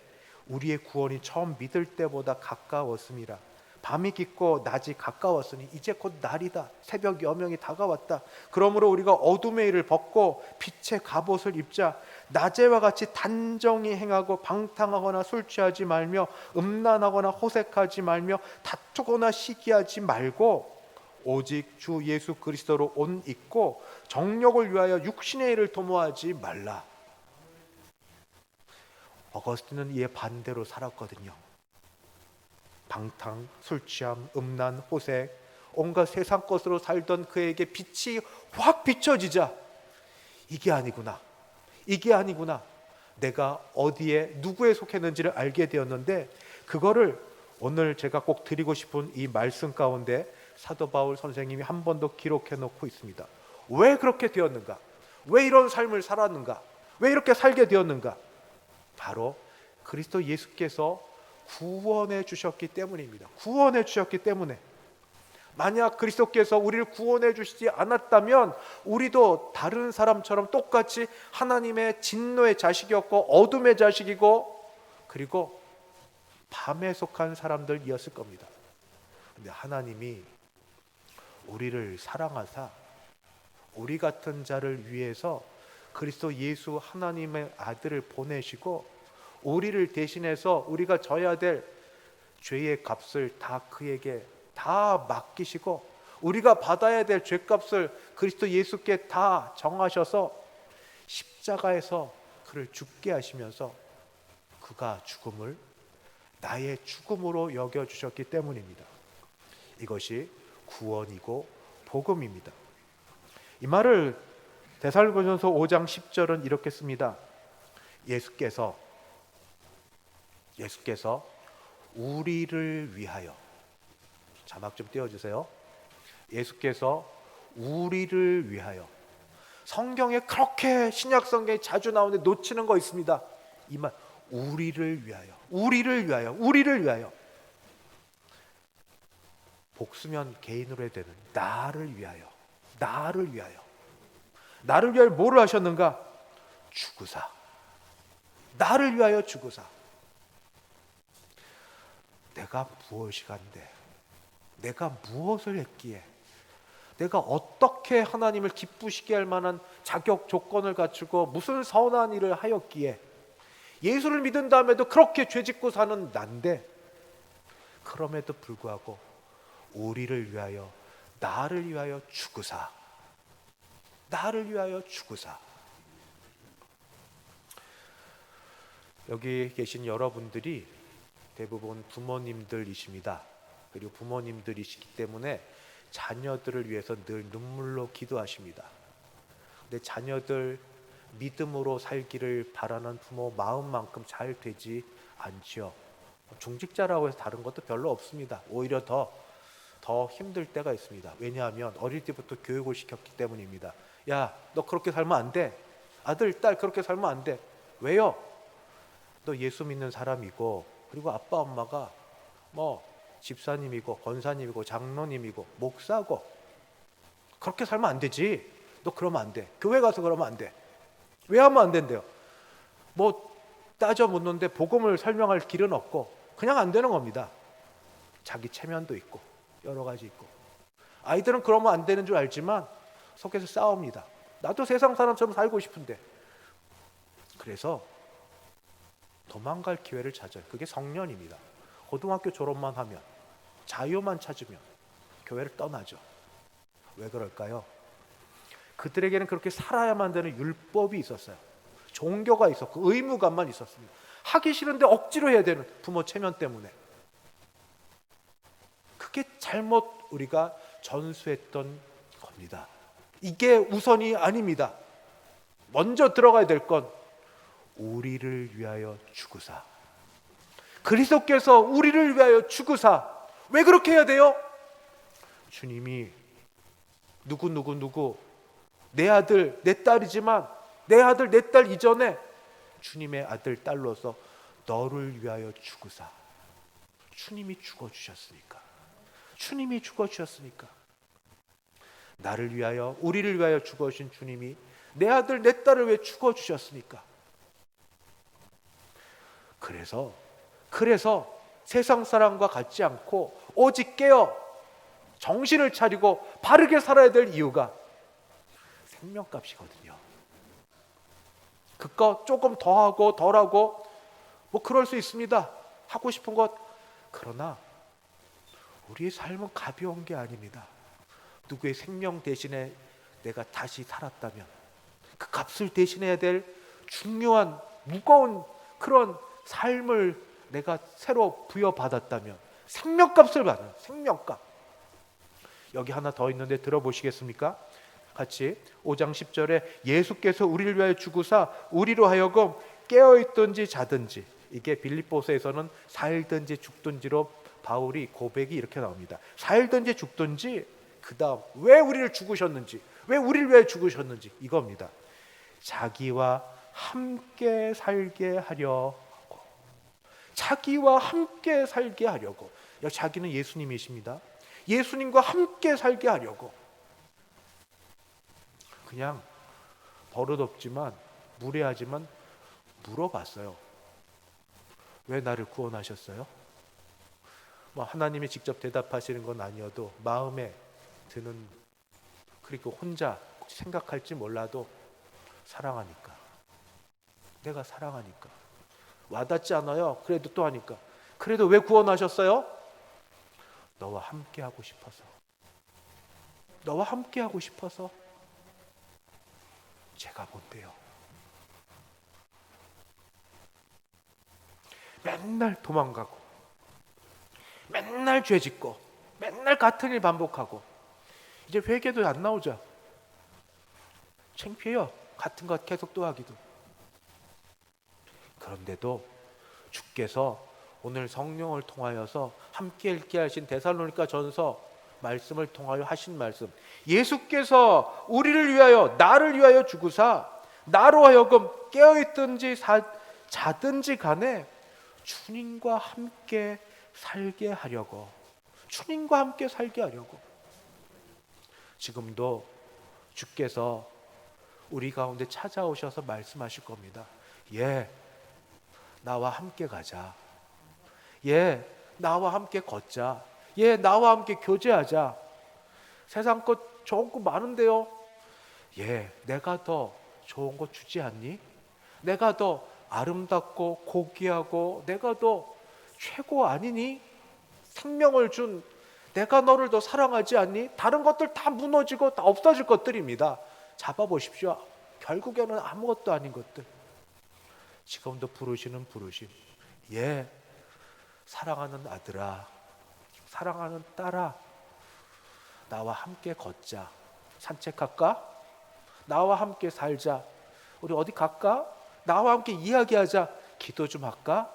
우리의 구원이 처음 믿을 때보다 가까웠음이라. 밤이 깊고 낮이 가까웠으니 이제 곧 날이다. 새벽 여명이 다가왔다. 그러므로 우리가 어둠의 일을 벗고 빛의 갑옷을 입자. 낮에와 같이 단정히 행하고 방탕하거나 술 취하지 말며 음란하거나 호색하지 말며 다투거나 시기하지 말고 오직 주 예수 그리스도로 옷 입고 정욕을 위하여 육신의 일을 도모하지 말라. 어거스틴은 이에 반대로 살았거든요. 방탕, 술 취함, 음란, 호색, 온갖 세상 것으로 살던 그에게 빛이 확 비춰지자, 이게 아니구나, 이게 아니구나, 내가 어디에 누구에 속했는지를 알게 되었는데, 그거를 오늘 제가 꼭 드리고 싶은 이 말씀 가운데 사도 바울 선생님이 한 번 더 기록해 놓고 있습니다. 왜 그렇게 되었는가? 왜 이런 삶을 살았는가? 왜 이렇게 살게 되었는가? 바로 그리스도 예수께서 구원해 주셨기 때문입니다. 구원해 주셨기 때문에. 만약 그리스도께서 우리를 구원해 주시지 않았다면 우리도 다른 사람처럼 똑같이 하나님의 진노의 자식이었고 어둠의 자식이고 그리고 밤에 속한 사람들이었을 겁니다. 그런데 하나님이 우리를 사랑하사 우리 같은 자를 위해서 그리스도 예수 하나님의 아들을 보내시고 우리를 대신해서 우리가 져야 될 죄의 값을 다 그에게 다 맡기시고 우리가 받아야 될 죄값을 그리스도 예수께 다 정하셔서 십자가에서 그를 죽게 하시면서 그가 죽음을 나의 죽음으로 여겨주셨기 때문입니다. 이것이 구원이고 복음입니다. 이 말을 데살로니가전서 5장 10절은 이렇게 씁니다. 예수께서 우리를 위하여, 자막 좀 띄워주세요. 예수께서 우리를 위하여. 성경에 그렇게 신약 성경에 자주 나오는데 놓치는 거 있습니다. 이 말, 우리를 위하여, 우리를 위하여, 우리를 위하여. 복수면 개인으로 해야 되는 나를 위하여, 나를 위하여, 나를 위하여 뭐를 하셨는가? 죽으사. 나를 위하여 죽으사. 내가 무엇이 간데, 내가 무엇을 했기에, 내가 어떻게 하나님을 기쁘시게 할 만한 자격 조건을 갖추고 무슨 선한 일을 하였기에 예수를 믿은 다음에도 그렇게 죄짓고 사는 난데, 그럼에도 불구하고 우리를 위하여, 나를 위하여 죽으사. 나를 위하여 죽으사. 여기 계신 여러분들이 대부분 부모님들이십니다. 그리고 부모님들이시기 때문에 자녀들을 위해서 늘 눈물로 기도하십니다. 근데 자녀들 믿음으로 살기를 바라는 부모 마음만큼 잘 되지 않죠. 중직자라고 해서 다른 것도 별로 없습니다. 오히려 더 힘들 때가 있습니다. 왜냐하면 어릴 때부터 교육을 시켰기 때문입니다. 야, 너 그렇게 살면 안 돼. 아들, 딸 그렇게 살면 안 돼. 왜요? 너 예수 믿는 사람이고, 그리고 아빠 엄마가 뭐 집사님이고 권사님이고 장로님이고 목사고, 그렇게 살면 안 되지. 너 그러면 안 돼. 교회 가서 그러면 안 돼. 왜 하면 안 된대요? 뭐 따져 묻는데 복음을 설명할 길은 없고 그냥 안 되는 겁니다. 자기 체면도 있고 여러 가지 있고. 아이들은 그러면 안 되는 줄 알지만 속에서 싸웁니다. 나도 세상 사람처럼 살고 싶은데. 그래서 도망갈 기회를 찾아요. 그게 성년입니다. 고등학교 졸업만 하면, 자유만 찾으면 교회를 떠나죠. 왜 그럴까요? 그들에게는 그렇게 살아야만 되는 율법이 있었어요. 종교가 있었고 의무감만 있었습니다. 하기 싫은데 억지로 해야 되는 부모 체면 때문에. 그게 잘못 우리가 전수했던 겁니다. 이게 우선이 아닙니다. 먼저 들어가야 될 건 우리를 위하여 죽으사. 그리스도께서 우리를 위하여 죽으사. 왜 그렇게 해야 돼요? 주님이 누구 내 아들 내 딸이지만 내 아들 내 딸 이전에 주님의 아들 딸로서 너를 위하여 죽으사. 주님이 죽어주셨으니까. 주님이 죽어주셨으니까. 나를 위하여, 우리를 위하여 죽어주신 주님이 내 아들 내 딸을 왜 죽어주셨으니까. 그래서 세상 사람과 같지 않고 오직 깨어 정신을 차리고 바르게 살아야 될 이유가 생명값이거든요. 그거 조금 더하고 덜하고 뭐 그럴 수 있습니다. 하고 싶은 것. 그러나 우리의 삶은 가벼운 게 아닙니다. 누구의 생명 대신에 내가 다시 살았다면, 그 값을 대신해야 될 중요한 무거운 그런 삶을 내가 새로 부여받았다면, 생명값을 받는 생명값. 여기 하나 더 있는데 들어보시겠습니까? 같이 5장 10절에 예수께서 우리를 위하여 죽으사 우리로 하여금 깨어있든지 자든지, 이게 빌립보서에서는 살든지 죽든지로 바울이 고백이 이렇게 나옵니다. 살든지 죽든지, 그 다음 왜 우리를 죽으셨는지, 왜 우리를 위하여 죽으셨는지, 이겁니다. 자기와 함께 살게 하려고. 자기와 함께 살게 하려고. 자기는 예수님이십니다. 예수님과 함께 살게 하려고. 그냥 버릇없지만 무례하지만 물어봤어요. 왜 나를 구원하셨어요? 뭐 하나님이 직접 대답하시는 건 아니어도 마음에 드는, 그리고 혼자 생각할지 몰라도 사랑하니까. 내가 사랑하니까. 와닿지 않아요. 그래도 또 하니까. 그래도 왜 구원하셨어요? 너와 함께 하고 싶어서. 너와 함께 하고 싶어서. 제가 뭔데요? 맨날 도망가고, 맨날 죄짓고, 맨날 같은 일 반복하고, 이제 회개도 안 나오죠. 창피해요. 같은 것 계속 또 하기도. 그런데도 주께서 오늘 성령을 통하여서 함께 읽게 하신 데살로니가 전서 말씀을 통하여 하신 말씀, 예수께서 우리를 위하여, 나를 위하여 죽으사 나로 하여금 깨어있든지 자든지 간에 주님과 함께 살게 하려고. 주님과 함께 살게 하려고. 지금도 주께서 우리 가운데 찾아오셔서 말씀하실 겁니다. 예, 나와 함께 가자. 예, 나와 함께 걷자. 예, 나와 함께 교제하자. 세상 것 좋은 거 많은데요. 예, 내가 더 좋은 거 주지 않니? 내가 더 아름답고 고귀하고 내가 더 최고 아니니? 생명을 준 내가 너를 더 사랑하지 않니? 다른 것들 다 무너지고 다 없어질 것들입니다. 잡아보십시오. 결국에는 아무것도 아닌 것들. 지금도 부르시는 부르심. 예, 사랑하는 아들아, 사랑하는 딸아, 나와 함께 걷자. 산책할까? 나와 함께 살자. 우리 어디 갈까? 나와 함께 이야기하자. 기도 좀 할까?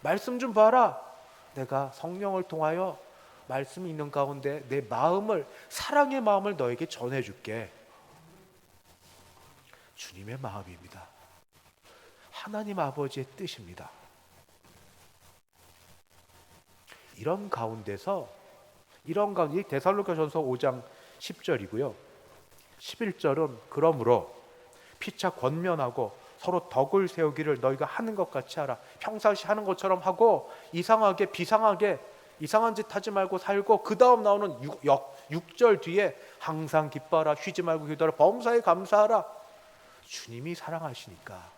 말씀 좀 봐라. 내가 성령을 통하여 말씀이 있는 가운데 내 마음을, 사랑의 마음을 너에게 전해줄게. 주님의 마음입니다. 하나님 아버지의 뜻입니다. 이런 가운데서 이 데살로니가전서 5장 10절이고요. 11절은 그러므로 피차 권면하고 서로 덕을 세우기를 너희가 하는 것 같이 하라. 평상시 하는 것처럼 하고 이상하게 비상하게 이상한 짓 하지 말고 살고, 그 다음 나오는 6절 뒤에 항상 기뻐하라, 쉬지 말고 기도하라, 범사에 감사하라. 주님이 사랑하시니까,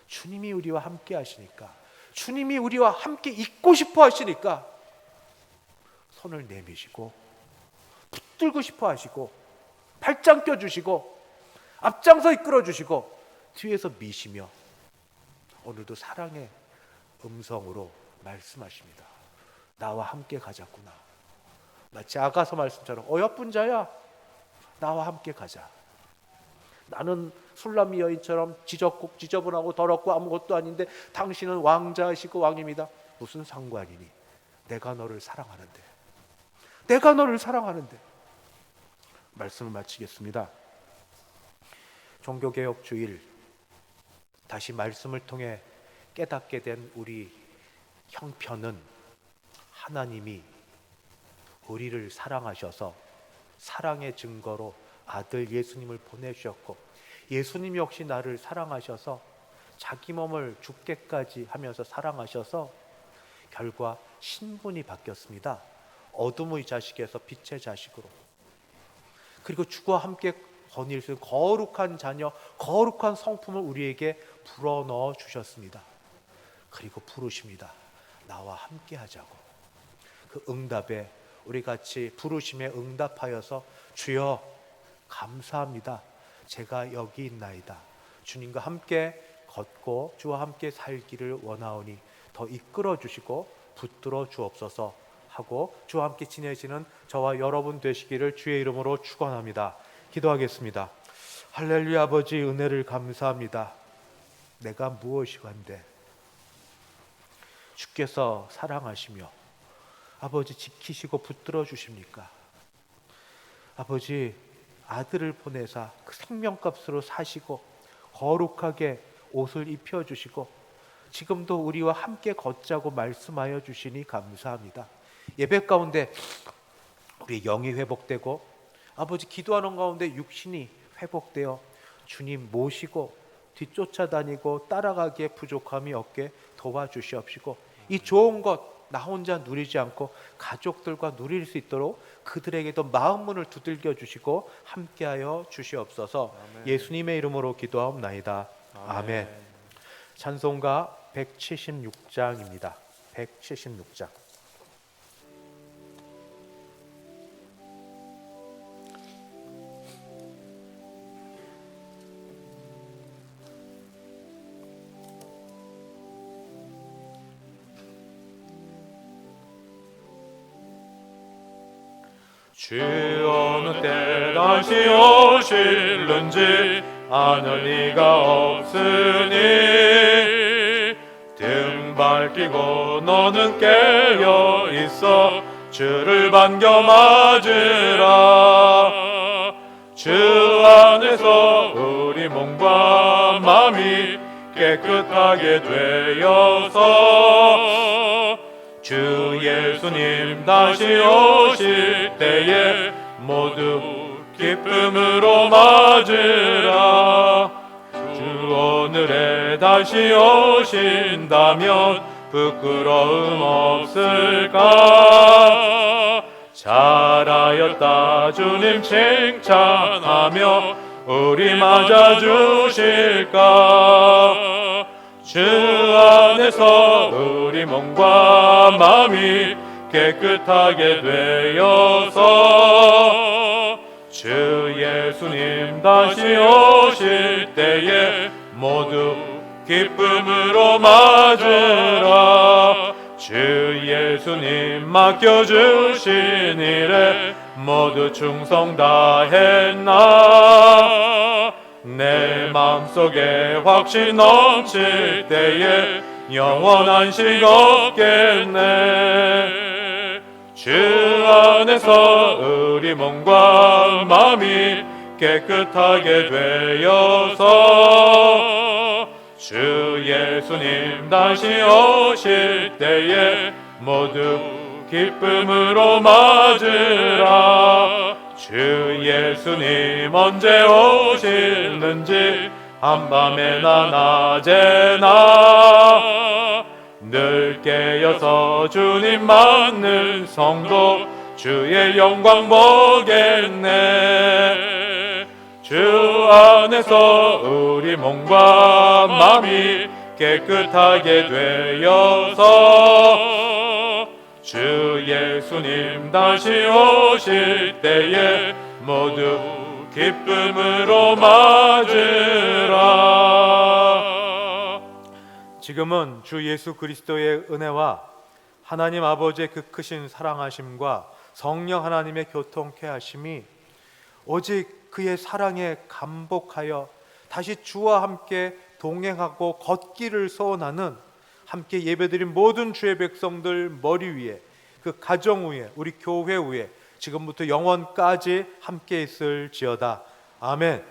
주님이 우리와 함께 하시니까, 주님이 우리와 함께 있고 싶어 하시니까 손을 내미시고 붙들고 싶어 하시고 팔짱 껴주시고 앞장서 이끌어 주시고 뒤에서 미시며 오늘도 사랑의 음성으로 말씀하십니다. 나와 함께 가자꾸나. 마치 아가서 말씀처럼 어여쁜 자야, 나와 함께 가자. 나는 술람미 여인처럼 지저분하고 더럽고 아무것도 아닌데 당신은 왕자이시고 왕입니다. 무슨 상관이니? 내가 너를 사랑하는데. 내가 너를 사랑하는데. 말씀을 마치겠습니다. 종교개혁 주일 다시 말씀을 통해 깨닫게 된 우리 형편은 하나님이 우리를 사랑하셔서 사랑의 증거로 아들 예수님을 보내주셨고, 예수님 역시 나를 사랑하셔서 자기 몸을 죽게까지 하면서 사랑하셔서 결과 신분이 바뀌었습니다. 어둠의 자식에서 빛의 자식으로. 그리고 주와 함께 거닐 수 있는 거룩한 자녀, 거룩한 성품을 우리에게 불어넣어 주셨습니다. 그리고 부르십니다. 나와 함께 하자고. 그 응답에 우리 같이 부르심에 응답하여서 주여 감사합니다. 제가 여기 있나이다. 주님과 함께 걷고 주와 함께 살기를 원하오니 더 이끌어 주시고 붙들어 주옵소서 하고 주와 함께 지내시는 저와 여러분 되시기를 주의 이름으로 축원합니다. 기도하겠습니다. 할렐루야. 아버지 은혜를 감사합니다. 내가 무엇이간데 주께서 사랑하시며 아버지 지키시고 붙들어 주십니까? 아버지 아들을 보내사 그 생명값으로 사시고 거룩하게 옷을 입혀주시고 지금도 우리와 함께 걷자고 말씀하여 주시니 감사합니다. 예배 가운데 우리의 영이 회복되고 아버지 기도하는 가운데 육신이 회복되어 주님 모시고 뒤쫓아다니고 따라가기에 부족함이 없게 도와주시옵시고 이 좋은 것 나 혼자 누리지 않고 가족들과 누릴 수 있도록 그들에게도 마음 문을 두들겨 주시고 함께하여 주시옵소서. 아멘. 예수님의 이름으로 기도하옵나이다. 아멘. 찬송가 176장입니다. 176장. 주 어느 때 다시 오실는지 아는 이가 없으니 등 밝히고 너는 깨어 있어 주를 반겨 맞으라. 주 안에서 우리 몸과 마음이 깨끗하게 되어서 주 예수님 다시 오실 때에 모두 기쁨으로 맞으라. 주 오늘에 다시 오신다면 부끄러움 없을까? 잘하였다 주님 칭찬하며 우리 맞아주실까? 주 안에서 우리 몸과 마음이 깨끗하게 되어서 주 예수님 다시 오실 때에 모두 기쁨으로 맞으라. 주 예수님 맡겨주신 일에 모두 충성 다했나? 내 마음속에 확신 넘칠 때에 영원한 식 없겠네. 주 안에서 우리 몸과 마음이 깨끗하게 되어서 주 예수님 다시 오실 때에 모두 기쁨으로 맞으라. 주 예수님 언제 오시는지 한밤에나 낮에나 늘 깨어서 주님 맞는 성도 주의 영광 보겠네. 주 안에서 우리 몸과 마음이 깨끗하게 되어서 주 예수님 다시 오실 때에 모두 기쁨으로 맞으라. 지금은 주 예수 그리스도의 은혜와 하나님 아버지의 그 크신 사랑하심과 성령 하나님의 교통케 하심이 오직 그의 사랑에 감복하여 다시 주와 함께 동행하고 걷기를 소원하는 함께 예배드린 모든 주의 백성들 머리 위에, 그 가정 위에, 우리 교회 위에 지금부터 영원까지 함께 있을지어다. 아멘.